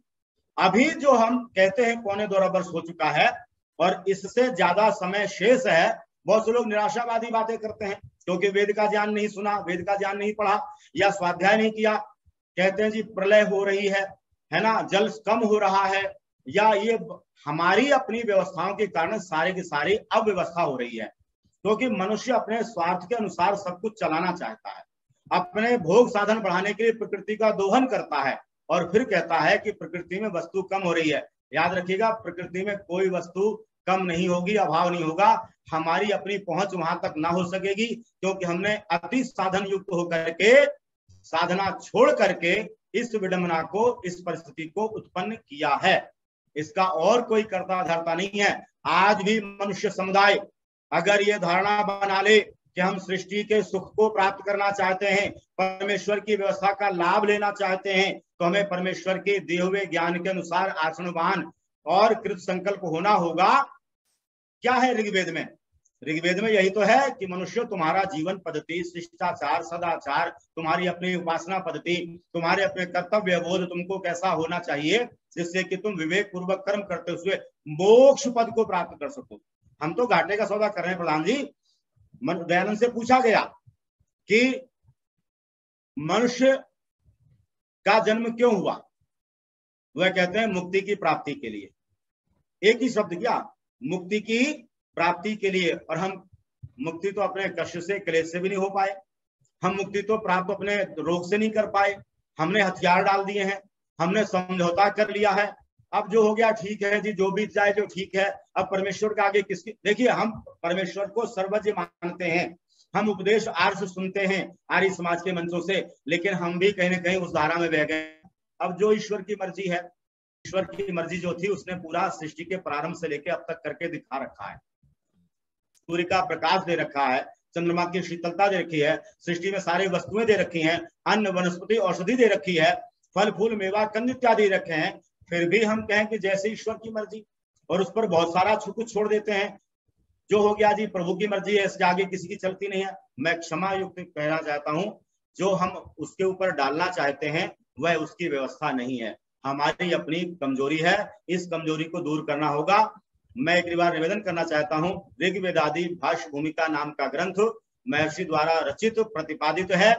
अभी जो हम कहते हैं 1.25 वर्ष हो चुका है, और इससे ज्यादा समय शेष है। बहुत से लोग निराशावादी बातें करते हैं, क्योंकि वेद का ज्ञान नहीं सुना, वेद का ज्ञान नहीं पढ़ा, या स्वाध्याय नहीं किया, कहते हैं जी प्रलय हो रही है ना, जल कम हो रहा है, या ये हमारी अपनी व्यवस्थाओं के कारण सारे की सारी अव्यवस्था हो रही है, क्योंकि मनुष्य अपने स्वार्थ के अनुसार सब कुछ चलाना चाहता है, अपने भोग साधन बढ़ाने के लिए प्रकृति का दोहन करता है और फिर कहता है कि प्रकृति में वस्तु कम हो रही है। याद रखिएगा, प्रकृति में कोई वस्तु कम नहीं होगी, अभाव नहीं होगा, हमारी अपनी पहुंच वहां तक ना हो सकेगी, क्योंकि हमने अति साधन युक्त होकर के साधना छोड़ करके इस विडंबना को, इस परिस्थिति को उत्पन्न किया है। इसका और कोई कर्ता धर्ता नहीं है। आज भी मनुष्य समुदाय अगर ये धारणा बना ले कि हम सृष्टि के सुख को प्राप्त करना चाहते हैं, परमेश्वर की व्यवस्था का लाभ लेना चाहते हैं, तो हमें परमेश्वर के दिए हुए ज्ञान के अनुसार आचरणवान और कृत संकल्प होना होगा। क्या है ऋग्वेद में? ऋग्वेद में यही तो है कि मनुष्य तुम्हारा जीवन पद्धति, शिष्टाचार, सदाचार, तुम्हारी अपनी उपासना पद्धति, तुम्हारे अपने कर्तव्य बोध तुमको कैसा होना चाहिए, जिससे कि तुम विवेक पूर्वक कर्म करते हुए मोक्ष पद को प्राप्त कर सको। हम तो घाटे का सौदा कर रहे हैं प्रधान जी। दयानंद से पूछा गया कि मनुष्य का जन्म क्यों हुआ, वह कहते हैं मुक्ति की प्राप्ति के लिए। एक ही शब्द क्या, मुक्ति की प्राप्ति के लिए। और हम मुक्ति तो अपने कष्ट से, क्लेश से भी नहीं हो पाए, हम मुक्ति तो प्राप्त अपने रोग से नहीं कर पाए, हमने हथियार डाल दिए हैं, हमने समझौता कर लिया है, अब जो हो गया ठीक है जी, जो बीत जाए जो ठीक है, अब परमेश्वर के आगे किसकी। देखिए, हम परमेश्वर को सर्वज्ञ मानते हैं, हम उपदेश आर्ष सुनते हैं आर्य समाज के मंचों से, लेकिन हम भी कहीं ना कहीं उस धारा में बह गए। अब जो ईश्वर की मर्जी है, ईश्वर की मर्जी जो थी उसने पूरा सृष्टि के प्रारंभ से लेकर अब तक करके दिखा रखा है। सूर्य का प्रकाश दे रखा है, चंद्रमा की शीतलता दे रखी है, सृष्टि में सारी वस्तुएं दे रखी हैं, अन्न वनस्पति औषधि दे रखी है, फल फूल मेवा कंद इत्यादि रखे हैं। फिर भी हम कहें कि जैसे ईश्वर की मर्जी, और उस पर बहुत सारा कुछ छोड़ देते हैं। जो हो गया जी प्रभु की मर्जी है, इसके आगे किसी की चलती नहीं है। मैं क्षमा युक्त कहना चाहता हूं, जो हम उसके ऊपर डालना चाहते हैं वह उसकी व्यवस्था नहीं है, हमारी अपनी कमजोरी है, इस कमजोरी को दूर करना होगा। मैं एक बार निवेदन करना चाहता हूं, ऋग्वेदादि भाष्य भूमिका नाम का ग्रंथ महर्षि द्वारा रचित प्रतिपादित है।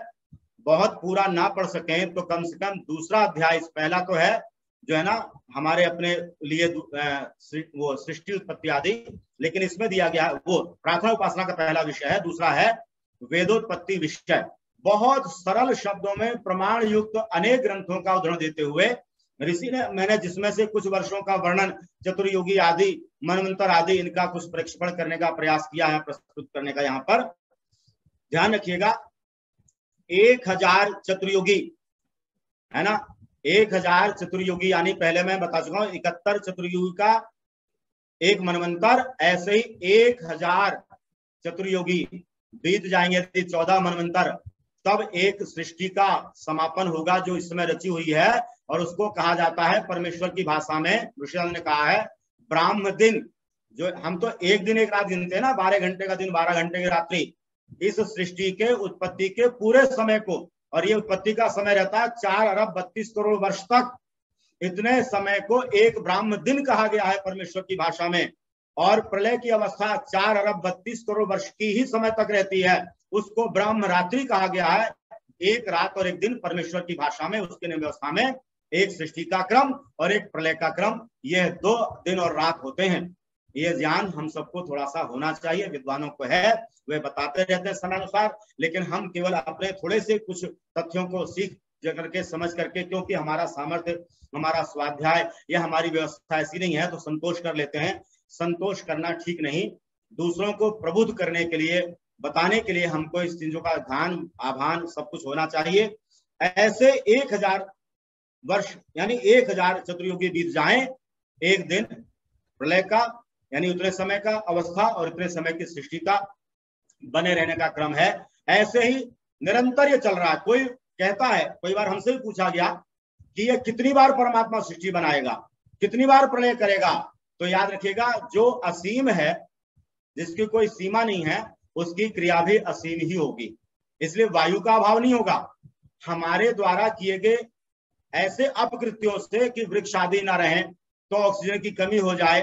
बहुत पूरा ना पढ़ सके तो कम से कम दूसरा अध्याय, पहला तो है जो है ना हमारे अपने लिए वो सृष्टि उत्पत्ति आदि, लेकिन इसमें दिया गया वो प्रार्थना उपासना का पहला विषय है, दूसरा है वेदोत्पत्ति विषय। बहुत सरल शब्दों में प्रमाण युक्त अनेक ग्रंथों का उदाहरण देते हुए ऋषि ने, मैंने जिसमें से कुछ वर्षों का वर्णन, चतुर्युगी आदि, मनवंतर आदि, इनका कुछ प्रक्षेपण करने का प्रयास किया है, प्रस्तुत करने का। यहाँ पर ध्यान रखिएगा, 1000 चतुर्युगी है ना, 1000 चतुर्युगी, यानी पहले मैं बता चुका हूं 71 चतुर्युगी का एक मनवंतर, ऐसे ही 1000 चतुर्युगी बीत जाएंगे, 14 मनवंतर, तब एक सृष्टि का समापन होगा जो इस समय रची हुई है, और उसको कहा जाता है परमेश्वर की भाषा में, ऋषि ने कहा है ब्राह्म दिन। जो हम तो एक दिन एक रात गिनते हैं ना, 12 घंटे का दिन 12 घंटे की रात्रि, इस सृष्टि के उत्पत्ति के पूरे समय को, और ये उत्पत्ति का समय रहता है 4 अरब 32 करोड़ वर्ष तक, इतने समय को एक ब्राह्म दिन कहा गया है परमेश्वर की भाषा में। और प्रलय की अवस्था 4 अरब 32 करोड़ वर्ष की ही समय तक रहती है, उसको ब्रह्म रात्रि कहा गया है। एक रात और एक दिन परमेश्वर की भाषा में, उसके व्यवस्था में एक सृष्टि का क्रम और एक प्रलय का क्रम, यह 2 दिन और रात होते हैं। ये ज्ञान हम सबको थोड़ा सा होना चाहिए, विद्वानों को है, वे बताते रहते हैं समयानुसार, लेकिन हम केवल अपने थोड़े से कुछ तथ्यों को सीख करके, समझ करके, क्योंकि हमारा सामर्थ्य, हमारा स्वाध्याय या हमारी व्यवस्था ऐसी नहीं है, तो संतोष कर लेते हैं। संतोष करना ठीक नहीं, दूसरों को प्रबुद्ध करने के लिए, बताने के लिए हमको इस चीजों का ध्यान, आभान सब कुछ होना चाहिए। ऐसे 1000 वर्ष यानी 1000 चतुर्युगी बीत जाएं, एक दिन प्रलय का, यानी उतने समय का अवस्था और उतने समय की सृष्टि का बने रहने का क्रम है। ऐसे ही निरंतर ये चल रहा है। कोई कहता है, कई बार हमसे भी पूछा गया कि ये कितनी बार परमात्मा सृष्टि बनाएगा, कितनी बार प्रलय करेगा। तो याद रखिएगा, जो असीम है, जिसकी कोई सीमा नहीं है, उसकी क्रिया भी असीम ही होगी। इसलिए वायु का अभाव नहीं होगा। हमारे द्वारा किए गए ऐसे अपकृत्यों से कि वृक्ष आदि ना रहें, तो ऑक्सीजन की कमी हो जाए,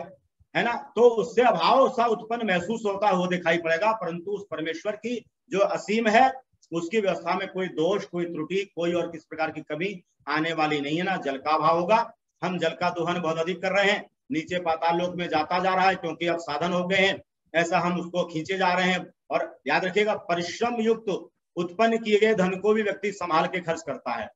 है ना, तो उससे अभाव सा उत्पन्न महसूस होता हो दिखाई पड़ेगा, परंतु उस परमेश्वर की जो असीम है, उसकी व्यवस्था में कोई दोष, कोई त्रुटि, कोई और किस प्रकार की कमी आने वाली नहीं है। ना जल का अभाव होगा। हम जल का दोहन बहुत अधिक कर रहे हैं, नीचे पाताल लोक में जाता जा रहा है, क्योंकि अब साधन हो गए हैं, ऐसा हम उसको खींचे जा रहे हैं। और याद रखिएगा, परिश्रम युक्त उत्पन्न किए गए धन को भी व्यक्ति संभाल के खर्च करता है।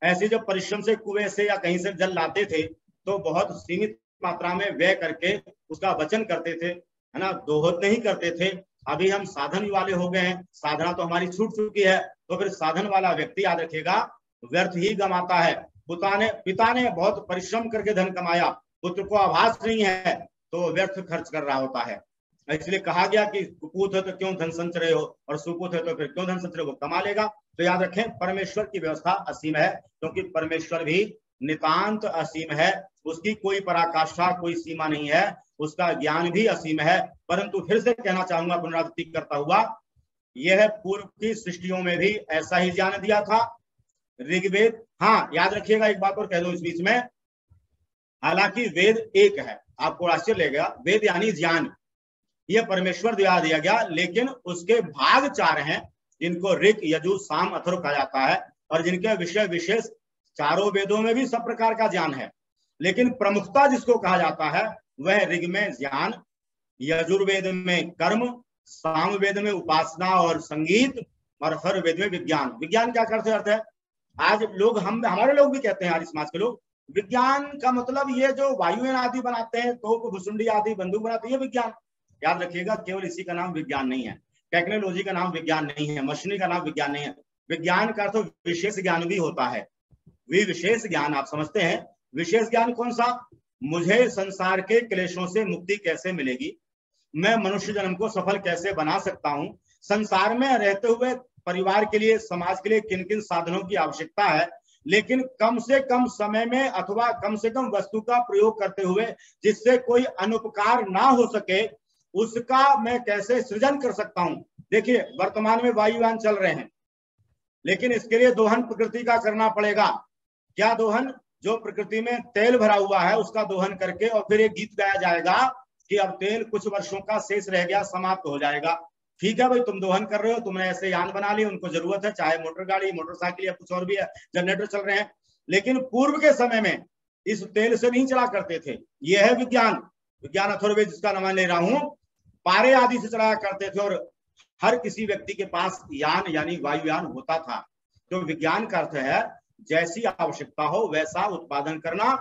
ऐसे जब परिश्रम से कुएं से या कहीं से जल लाते थे तो बहुत सीमित मात्रा में व्यय करके उसका वचन करते थे, है ना, दोहन नहीं करते थे। अभी हम साधन वाले हो गए हैं, साधना तो हमारी छूट चुकी है, तो फिर साधन वाला व्यक्ति याद रखिएगा व्यर्थ ही गमाता है। पिता ने बहुत परिश्रम करके धन कमाया, पुत्र को आभास नहीं है तो व्यर्थ खर्च कर रहा होता है। इसलिए कहा गया कि कुपूत है तो क्यों धन संचय हो, और सुपूत है तो फिर क्यों धन संचय, वो कमा लेगा। तो याद रखें, परमेश्वर की व्यवस्था असीम है, क्योंकि परमेश्वर भी नितांत असीम है, उसकी कोई पराकाष्ठा, कोई सीमा नहीं है, उसका ज्ञान भी असीम है। परंतु फिर से कहना चाहूंगा पुनरावृत्ति करता हुआ, यह पूर्व की सृष्टियों में भी ऐसा ही ज्ञान दिया था ऋग्वेद। हाँ, याद रखिएगा, एक बात और कह दूं इस बीच में, हालांकि वेद एक है, आपको आश्चर्य लगेगा, वेद यानी ज्ञान, यह परमेश्वर द्वारा दिया गया, लेकिन उसके भाग 4 हैं, जिनको ऋग, यजु, साम, अथर्व कहा जाता है, और जिनके विषय विशेष चारों वेदों में भी सब प्रकार का ज्ञान है। लेकिन प्रमुखता जिसको कहा जाता है वह ऋग में ज्ञान, यजुर्वेद में कर्म, सामवेद में उपासना और संगीत, और अथर्ववेद में विज्ञान। विज्ञान क्या अर्थ है? आज लोग, हमारे लोग भी कहते हैं, आज समाज के लोग, विज्ञान का मतलब ये जो वायुयान आदि बनाते हैं, तोप, भुसुंडी आदि बंदूक बनाते हैं, ये विज्ञान। याद रखिएगा, केवल इसी का नाम विज्ञान नहीं है, टेक्नोलॉजी का नाम विज्ञान नहीं है, मशीनरी का नाम विज्ञान नहीं है। विज्ञान का अर्थ विशेष ज्ञान भी होता है। विशेष ज्ञान आप समझते हैं, विशेष ज्ञान कौन सा? मुझे संसार के क्लेशों से मुक्ति कैसे मिलेगी, मैं मनुष्य जन्म को सफल कैसे बना सकता हूं, संसार में रहते हुए परिवार के लिए, समाज के लिए किन किन साधनों की आवश्यकता है, लेकिन कम से कम समय में अथवा कम से कम वस्तु का प्रयोग करते हुए जिससे कोई अनुपकार ना हो सके, उसका मैं कैसे सृजन कर सकता हूं। देखिए, वर्तमान में वायुयान चल रहे हैं, लेकिन इसके लिए दोहन प्रकृति का करना पड़ेगा। क्या दोहन? जो प्रकृति में तेल भरा हुआ है उसका दोहन करके, और फिर एक गीत गाया जाएगा कि अब तेल कुछ वर्षों का शेष रह गया, समाप्त हो जाएगा। ठीक है भाई, तुम दोहन कर रहे हो, तुमने ऐसे यान बना लिए, उनको जरूरत है, चाहे मोटर गाड़ी, मोटरसाइकिल या कुछ और भी है, जनरेटर चल रहे हैं, लेकिन पूर्व के समय में इस तेल से नहीं चला करते थे। यह है विज्ञान। विज्ञान अथर्ववेद जिसका नाम ले रहा हूं, पारे आदि से चलाया करते थे, और हर किसी व्यक्ति के पास यान यानी वायुयान होता था। तो विज्ञान का अर्थ है जैसी आवश्यकता हो वैसा उत्पादन करना,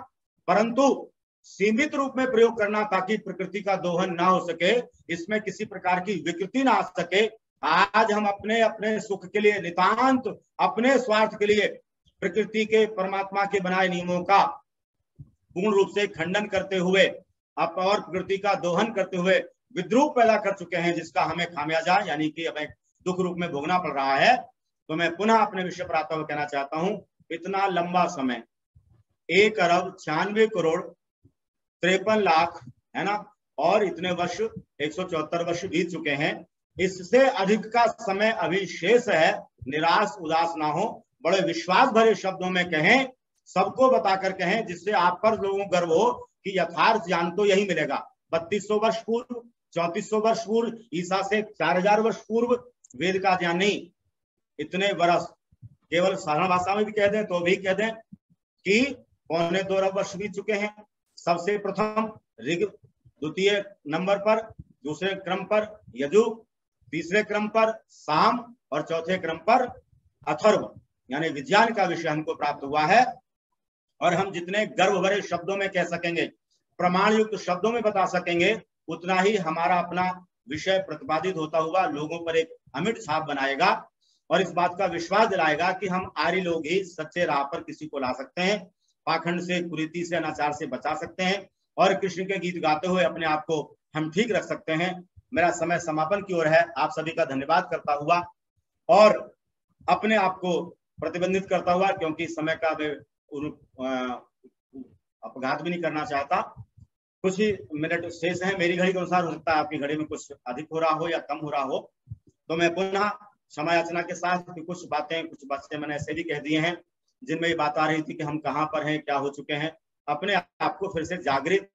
परंतु सीमित रूप में प्रयोग करना, ताकि प्रकृति का दोहन ना हो सके, इसमें किसी प्रकार की विकृति ना आ सके। आज हम अपने अपने सुख के लिए, नितांत अपने स्वार्थ के लिए प्रकृति के, परमात्मा के बनाए नियमों का पूर्ण रूप से खंडन करते हुए, और प्रकृति का दोहन करते हुए विद्रूप पैदा कर चुके हैं, जिसका हमें खामियाजा यानी कि हमें दुख रूप में भोगना पड़ रहा है। तो मैं पुनः अपने विषय पर आता हुआ कहना चाहता हूं, इतना लंबा समय, 1,96,53,00,000, है ना, और इतने वर्ष, 174 वर्ष बीत चुके हैं, इससे अधिक का समय अभी शेष है। निराश उदास ना हो, बड़े विश्वास भरे शब्दों में कहें, सबको बताकर कहें, जिससे आप पर लोगों को गर्व हो कि यथार्थ ज्ञान तो यही मिलेगा। 3200 वर्ष पूर्व, 3400 वर्ष पूर्व, ईसा से 4000 वर्ष पूर्व वेद का ज्ञान नहीं। इतने वर्ष, केवल साधारण भाषा में भी कह दें तो भी कह दें कि 2.25 अरब वर्ष बीत चुके हैं। सबसे प्रथम ऋग, द्वितीय नंबर पर, दूसरे क्रम पर यजु, तीसरे क्रम पर साम, और चौथे क्रम पर अथर्व, यानी विज्ञान का विषय हमको प्राप्त हुआ है। और हम जितने गर्व भरे शब्दों में कह सकेंगे, प्रमाण युक्त शब्दों में बता सकेंगे, उतना ही हमारा अपना विषय प्रतिपादित होता हुआ लोगों पर एक अमिट छाप बनाएगा, और इस बात का विश्वास दिलाएगा कि हम आर्य लोग ही सच्चे राह पर किसी को ला सकते हैं, पाखंड से, कुरीति से, अनाचार से बचा सकते हैं, और कृष्ण के गीत गाते हुए अपने आप को हम ठीक रख सकते हैं। मेरा समय समापन की ओर है। आप सभी का धन्यवाद करता हुआ और अपने आप को प्रतिबंधित करता हुआ, क्योंकि समय का अपघात भी नहीं करना चाहता, कुछ ही मिनट शेष है। मेरी घड़ी के अनुसार हो सकता है आपकी घड़ी में कुछ अधिक हो रहा हो या कम हो रहा हो, तो मैं पुनः क्षमा याचना के साथ कि कुछ बातें मैंने ऐसे भी कह दिए हैं जिनमें ये बात आ रही थी कि हम कहाँ पर हैं, क्या हो चुके हैं, अपने आप को फिर से जागृत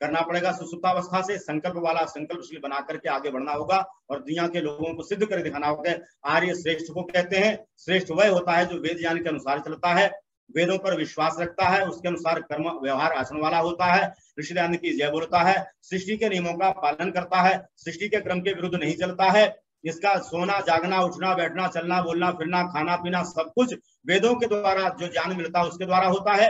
करना पड़ेगा। सुसुप्तावस्था से संकल्प वाला संकल्पशील बना करके आगे बढ़ना होगा और दुनिया के लोगों को सिद्ध कर दिखाना होगा। आर्य श्रेष्ठ को कहते हैं। श्रेष्ठ वह होता है जो वेद ज्ञान के अनुसार चलता है, वेदों पर विश्वास रखता है, उसके अनुसार कर्म व्यवहार आचरण वाला होता है, ऋषि ध्यान की जय बोलता है, सृष्टि के नियमों का पालन करता है, सृष्टि के क्रम के विरुद्ध नहीं चलता है। इसका सोना जागना उठना बैठना चलना बोलना फिरना खाना पीना सब कुछ वेदों के द्वारा जो ज्ञान मिलता है उसके द्वारा होता है।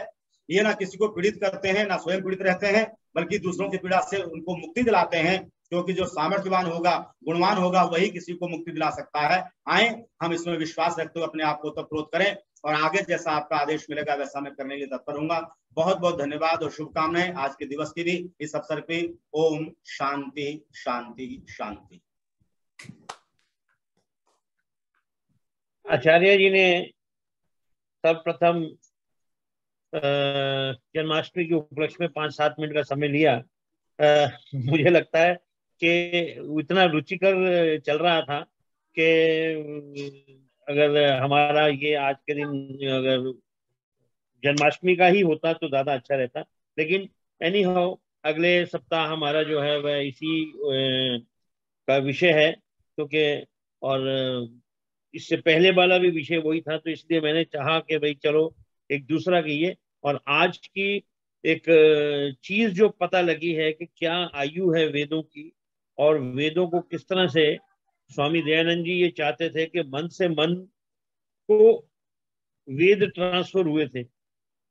ये ना किसी को पीड़ित करते हैं ना स्वयं पीड़ित रहते हैं, बल्कि दूसरों की पीड़ा से उनको मुक्ति दिलाते हैं, क्योंकि जो सामर्थ्यवान होगा गुणवान होगा वही किसी को मुक्ति दिला सकता है। आए हम इसमें विश्वास रखते हुए अपने आप को तत्प्रोत करें और आगे जैसा आपका आदेश मिलेगा वैसा मैं करने के लिए तत्पर हूँ। बहुत बहुत धन्यवाद और शुभकामनाएं आज के दिवस की भी। इस अवसर पे ओम शांति शांति शांति। आचार्य जी ने सर्वप्रथम जन्माष्टमी के उपलक्ष्य में 5-7 मिनट का समय लिया। मुझे लगता है कि इतना रुचिकर चल रहा था कि अगर हमारा ये आज के दिन अगर जन्माष्टमी का ही होता तो ज्यादा अच्छा रहता, लेकिन एनी हाउ अगले सप्ताह हमारा जो है वह इसी का विषय है, क्योंकि और इससे पहले वाला भी विषय वही था, तो इसलिए मैंने चाहा कि भाई चलो एक दूसरा कहिए। और आज की एक चीज जो पता लगी है कि क्या आयु है वेदों की, और वेदों को किस तरह से स्वामी दयानंद जी ये चाहते थे कि मन से मन को वेद ट्रांसफर हुए थे।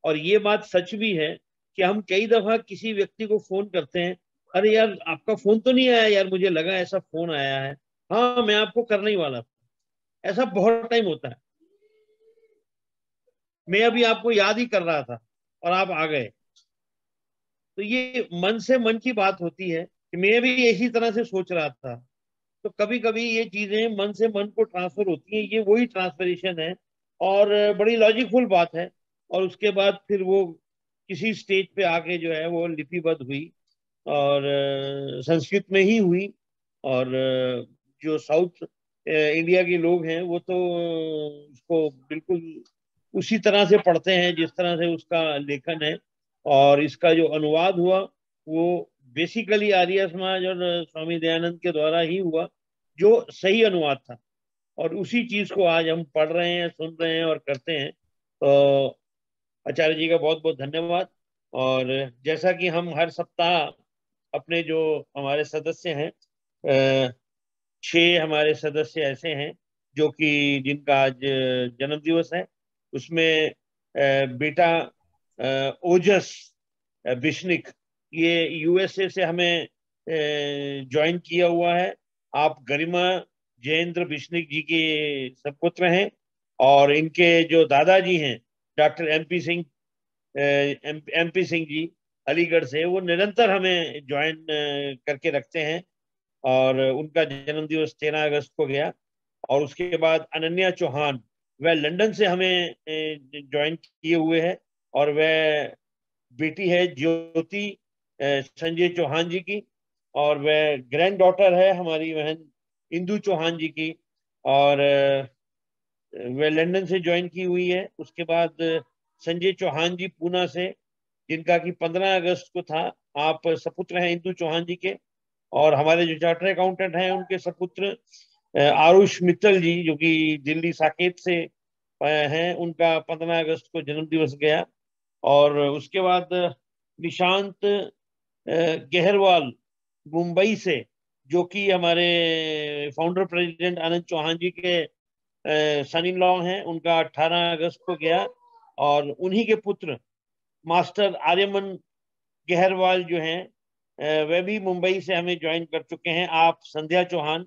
और ये बात सच भी है कि हम कई दफा किसी व्यक्ति को फोन करते हैं, अरे यार आपका फोन तो नहीं आया यार, मुझे लगा ऐसा फोन आया है, हाँ मैं आपको करने ही वाला था। ऐसा बहुत टाइम होता है, मैं अभी आपको याद ही कर रहा था और आप आ गए। तो ये मन से मन की बात होती है कि मैं भी इसी तरह से सोच रहा था। तो कभी कभी ये चीजें मन से मन को ट्रांसफर होती हैं, ये वही ट्रांसफरेशन है और बड़ी लॉजिकफुल बात है। और उसके बाद फिर वो किसी स्टेज पे आके जो है वो लिपिबद्ध हुई और संस्कृत में ही हुई। और जो साउथ इंडिया के लोग हैं वो तो उसको बिल्कुल उसी तरह से पढ़ते हैं जिस तरह से उसका लेखन है। और इसका जो अनुवाद हुआ वो बेसिकली आर्य समाज और स्वामी दयानंद के द्वारा ही हुआ, जो सही अनुवाद था। और उसी चीज को आज हम पढ़ रहे हैं, सुन रहे हैं और करते हैं। तो आचार्य जी का बहुत बहुत धन्यवाद। और जैसा कि हम हर सप्ताह अपने जो हमारे सदस्य हैं, 6 हमारे सदस्य ऐसे हैं जो कि जिनका आज जन्म दिवस है, उसमें बेटा ओजस बिश्निक, ये यूएसए से हमें ज्वाइन किया हुआ है। आप गरिमा जयेंद्र बिश्निक जी के सपुत्र हैं और इनके जो दादाजी हैं डॉक्टर एमपी सिंह जी अलीगढ़ से, वो निरंतर हमें ज्वाइन करके रखते हैं। और उनका जन्म दिवस 13 अगस्त को गया। और उसके बाद अनन्या चौहान, वह लंदन से हमें ज्वाइन किए हुए है और वह बेटी है ज्योति संजय चौहान जी की, और वह ग्रैंड डॉटर है हमारी बहन इंदु चौहान जी की, और वह लंदन से ज्वाइन की हुई है। उसके बाद संजय चौहान जी पूना से, जिनका कि 15 अगस्त को था। आप सपुत्र हैं इंदु चौहान जी के। और हमारे जो चार्टर अकाउंटेंट हैं उनके सपुत्र आरुष मित्तल जी, जो कि दिल्ली साकेत से हैं, उनका 15 अगस्त को जन्म दिवस गया। और उसके बाद निशांत गहरवाल मुंबई से, जो कि हमारे फाउंडर प्रेसिडेंट आनंद चौहान जी के सन इन लॉ हैं, उनका 18 अगस्त को गया। और उन्हीं के पुत्र मास्टर आर्यमन गहरवाल जो हैं वह भी मुंबई से हमें ज्वाइन कर चुके हैं। आप संध्या चौहान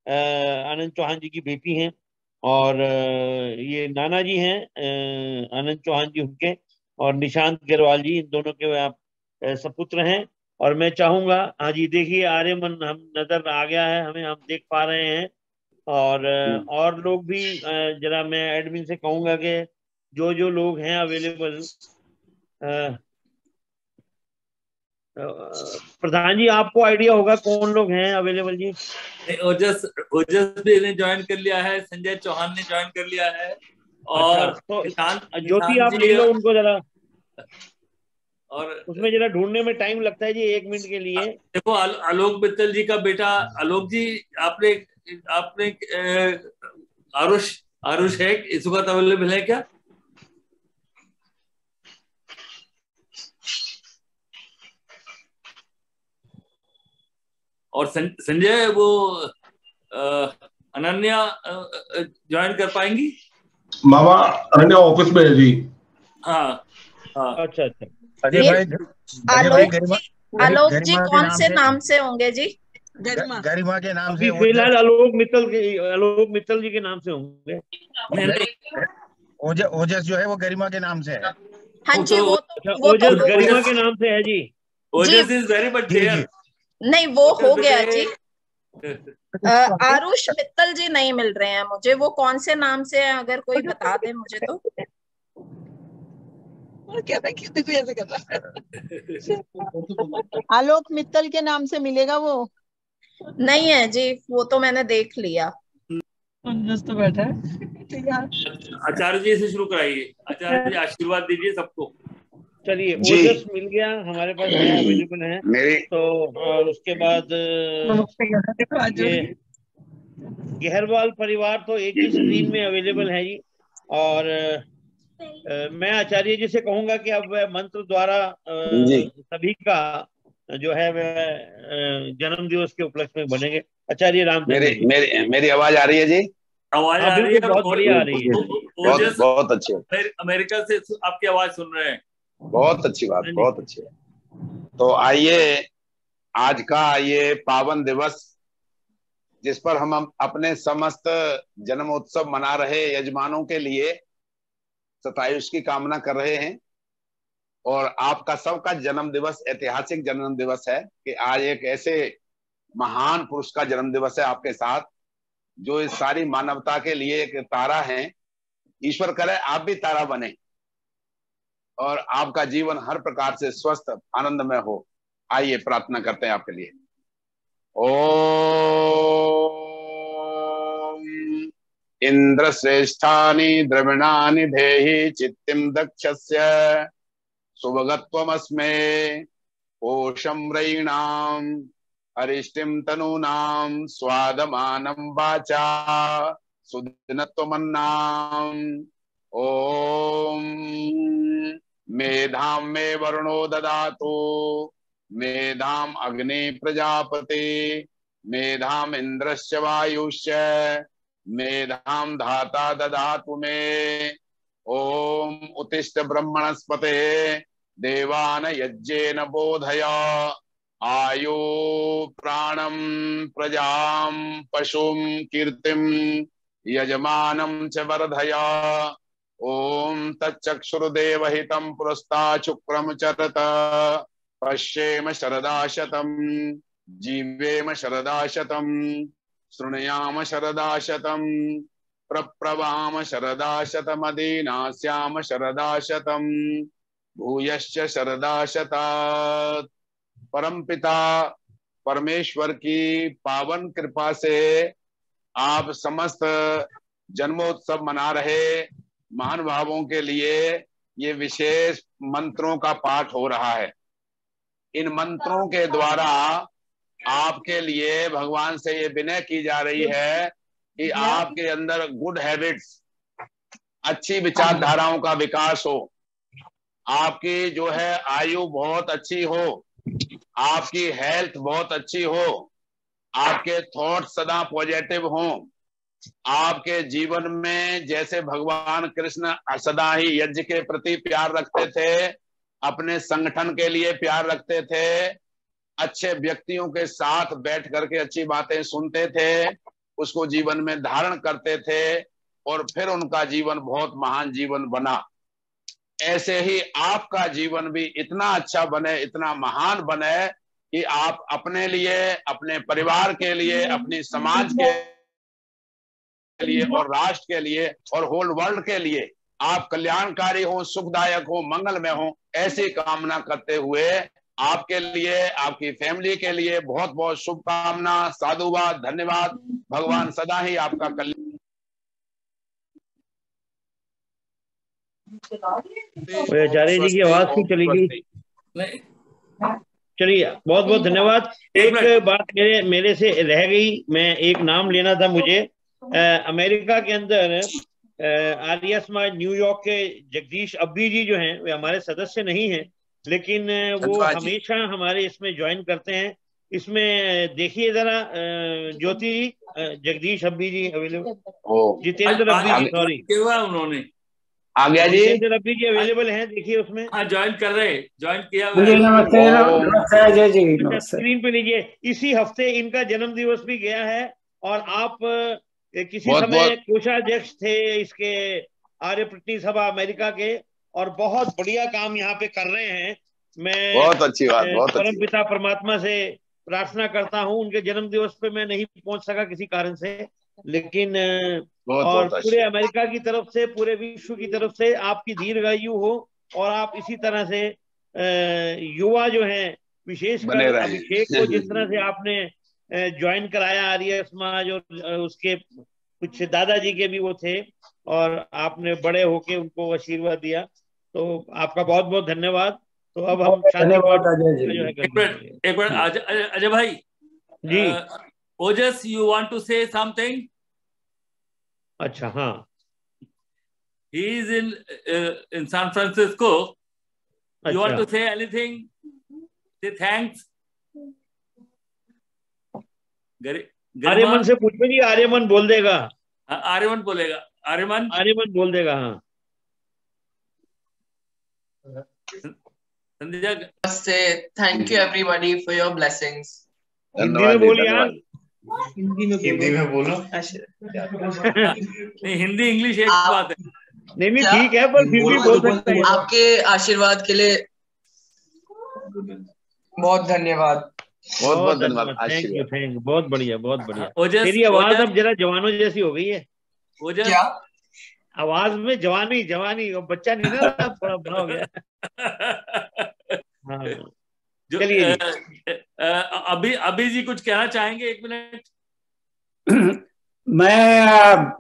आनंद चौहान जी की बेटी हैं, और ये नाना जी हैं आनंद चौहान जी उनके, और निशांत गहरवाल जी, इन दोनों के आप सपुत्र हैं। और मैं चाहूंगा, हाँ जी देखिए आर्यमन हम नजर आ गया है हमें, हम देख पा रहे हैं। और लोग भी जरा मैं एडमिन से कहूंगा कि जो जो लोग हैं अवेलेबल, प्रधान जी आपको आइडिया होगा कौन लोग हैं अवेलेबल जी? ओजस भी ने ज्वाइन कर लिया है, संजय चौहान ने ज्वाइन कर लिया है, और अच्छा, तो निशांत ज्योति आप ले लो उनको जरा। और उसमें जरा ढूंढने में टाइम लगता है जी, 1 मिनट के लिए। देखो आलोक मित्तल जी का बेटा आलोक जी, आपने आपने आरुष आरुष है, इस वक्त अवेलेबल है क्या? और संजय वो अनन्या ज्वाइन कर पाएंगी? मामा अनन्या ऑफिस में है जी। हाँ हाँ। अच्छा अच्छा। अजय भाई, आलोक जी कौन से नाम से होंगे जी? गरिमा के नाम अभी से। फिलहाल आलोक मित्तल जी के नाम से होंगे। ओजस जो है वो गरिमा के नाम से है। हाँ जी, वो ओजस गरिमा के नाम से है जी। ओजस इज वेरी मच देयर। नहीं, वो हो गया जी। आरुष मित्तल जी नहीं मिल रहे हैं मुझे, वो कौन से नाम से है, अगर कोई बता दे मुझे तो। आलोक मित्तल के नाम से मिलेगा वो? नहीं है जी, वो तो मैंने देख लिया। तो बैठा है। आचार्य जी से शुरू कराइए। आचार्य जी आशीर्वाद दीजिए सबको। चलिए, ओजस मिल गया, हमारे पास है, अवेलेबल है। तो और उसके बाद ये गहरवाल परिवार तो एक ही स्क्रीन में अवेलेबल है जी। और मैं आचार्य जी से कहूंगा कि अब मंत्र द्वारा सभी का जो है वह जन्म दिवस के उपलक्ष्य में बनेंगे। आचार्य रामचंद्र, मेरी आवाज आ रही है जी? आवाज आ रही है, बहुत बढ़िया आ रही है। बहुत अच्छी। अमेरिका से आपकी आवाज सुन रहे हैं। बहुत अच्छी बात, बहुत अच्छी है। तो आइए, आज का ये पावन दिवस जिस पर हम अपने समस्त जन्मोत्सव मना रहे यजमानों के लिए शतायुष की कामना कर रहे हैं। और आपका सबका जन्म दिवस ऐतिहासिक जन्म दिवस है कि आज एक ऐसे महान पुरुष का जन्म दिवस है आपके साथ, जो इस सारी मानवता के लिए एक तारा है। ईश्वर करे आप भी तारा बने और आपका जीवन हर प्रकार से स्वस्थ आनंदमय हो। आइए प्रार्थना करते हैं आपके लिए। ओम इंद्र श्रेष्ठानि द्रविणानि देहि चित्तिं दक्षस्य सुभगत्वमस्मे पोषं रयीणां अरिष्टिं तनूनां स्वादमानं वाचा सुदिनत्वमन्नाम्। ओम मेधां मे वरुणो ददातु मेधाम अग्नि प्रजापति मेधाम इंद्रश्च वायुश्च मेधाम धाता ददातु मे। ओम उत्तिष्ठ ब्रह्मणस्पते देवान यज्ञेन बोधय आयु प्राणं प्रजां पशुं कीर्तिं यजमानं च वर्धय। ओम तच्चक्षुर्देवहितं पुरस्तात् शुक्रं चरत पश्येम शरदा शतम् जीवेम शरदा शतम् शृणुयाम शरदा शतम् प्रप्रवाम शरदा शतमदीनास्याम शरदा शतम् भूयश्च शरदा शतात्। परमपिता परमेश्वर की पावन कृपा से आप समस्त जन्मोत्सव मना रहे महानुभावों के लिए ये विशेष मंत्रों का पाठ हो रहा है। इन मंत्रों के द्वारा आपके लिए भगवान से ये विनय की जा रही है कि आपके अंदर गुड हैबिट्स, अच्छी विचारधाराओं का विकास हो, आपकी जो है आयु बहुत अच्छी हो, आपकी हेल्थ बहुत अच्छी हो, आपके थॉट सदा पॉजिटिव हों, आपके जीवन में जैसे भगवान कृष्ण सदा ही यज्ञ के प्रति प्यार रखते थे, अपने संगठन के लिए प्यार रखते थे, अच्छे व्यक्तियों के साथ बैठ करके अच्छी बातें सुनते थे, उसको जीवन में धारण करते थे और फिर उनका जीवन बहुत महान जीवन बना। ऐसे ही आपका जीवन भी इतना अच्छा बने, इतना महान बने कि आप अपने लिए, अपने परिवार के लिए, अपनी समाज के लिए और राष्ट्र के लिए और होल वर्ल्ड के लिए आप कल्याणकारी हो, सुखदायक हो, मंगलमय हो, ऐसी कामना करते हुए आपके लिए, आपकी फैमिली के लिए बहुत बहुत शुभकामना, साधुवाद, धन्यवाद। भगवान सदा ही आपका कल्याण। आचार्य जी की आवाज क्यों चली गई? नहीं, चलिए बहुत बहुत धन्यवाद। एक बात मेरे से रह गई, मैं एक नाम लेना था मुझे। अमेरिका के अंदर आर्य समाज न्यूयॉर्क के जगदीश अब्बी जी जो हैं, वे हमारे सदस्य नहीं हैं, लेकिन वो हमेशा हमारे इसमें ज्वाइन करते हैं। इसमें देखिए जरा ज्योति जी, जगदीश अब्बी जी अवेलेबल, जितेंद्र अब्बी जी, सॉरी, उन्होंने आ गया जी, जितेंद्र अब्बी जी अवेलेबल हैं, देखिए उसमें। हाँ, ज्वाइन कर रहे हैं, ज्वाइन किया जी, नमस्ते नमस्ते अजय जी, नमस्ते। स्क्रीन पे लीजिए, इसी हफ्ते इनका जन्म दिवस भी गया है, और आप किसी समय कोषाध्यक्ष थे इसके आर्यप्रतिनिधि सभा अमेरिका के, और बहुत बढ़िया काम यहाँ पे कर रहे हैं। मैं बहुत अच्छी बात, बहुत परम पिता परमात्मा से प्रार्थना करता हूँ, उनके जन्म दिवस पे मैं नहीं पहुंच सका किसी कारण से, लेकिन और पूरे अमेरिका की तरफ से, पूरे विश्व की तरफ से आपकी दीर्घायु हो, और आप इसी तरह से युवा जो हैं, विशेषकर अभिषेक को जिस तरह से आपने ज्वाइन कराया आर्य समाज, और उसके कुछ दादाजी के भी वो थे, और आपने बड़े होके उनको आशीर्वाद दिया, तो आपका बहुत बहुत धन्यवाद। तो अब हम शांति पाठ जो है, एक बार अजय भाई ji, Ojas, you want to say something? अच्छा, हाँ, he is in San Francisco. You want to say anything? Say thanks. Aryaman से पूछो जी, आर्यमन बोल देगा। आर्यमन बोलेगा, आर्यमन बोल देगा। हाँ, नमस्ते, thank you everybody for your blessings. Hindi में बोलिए यार, हिंदी में बोलो। नहीं, हिंदी इंग्लिश एक बात है। नहीं ठीक है, पर फिर भी बोल सकते हैं। आपके आशीर्वाद के लिए बहुत धन्यवाद। बहुत धन्यवाद, थैंक यू, बहुत बढ़िया, बहुत बढ़िया। तेरी आवाज अब जरा जवानों जैसी हो गई है। क्या आवाज में जवानी, बच्चा नहीं ना, थोड़ा बड़ा हो गया। हाँ, चलिए अभी जी कुछ कहना चाहेंगे? 1 मिनट। मैं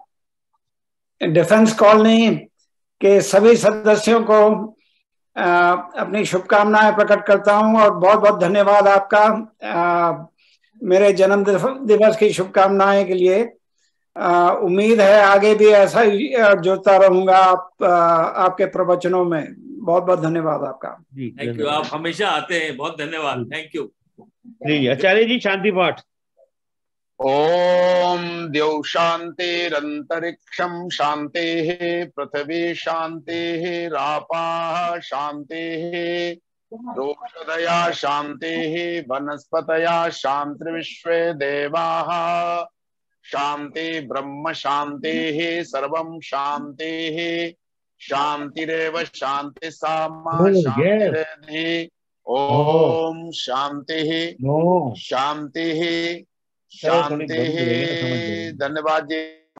डिफेंस कॉलोनी के सभी सदस्यों को अपनी शुभकामनाएं प्रकट करता हूं, और बहुत बहुत धन्यवाद आपका मेरे जन्म दिवस की शुभकामनाएं के लिए। उम्मीद है आगे भी ऐसा ही जुड़ता रहूंगा आपके प्रवचनों में। बहुत बहुत धन्यवाद आपका। थैंक यू, आप हमेशा आते हैं, बहुत धन्यवाद, थैंक यू। जी आचार्य जी, शांति पाठ। ओम द्यौ शांतिरंतरिक्षं शांतेः, पृथ्वी शांतेः, रापाः शांतेः, रोषधया शांतेः, वनस्पतया शान्तिर्विश्वे देवाः शांति, ब्रह्म शांतेः, सर्वं शांतेः, शांतिरेव शांति सामा शांतिरेधि। ओम शांतिः शांतिः शांतिः। धन्यवाद जी।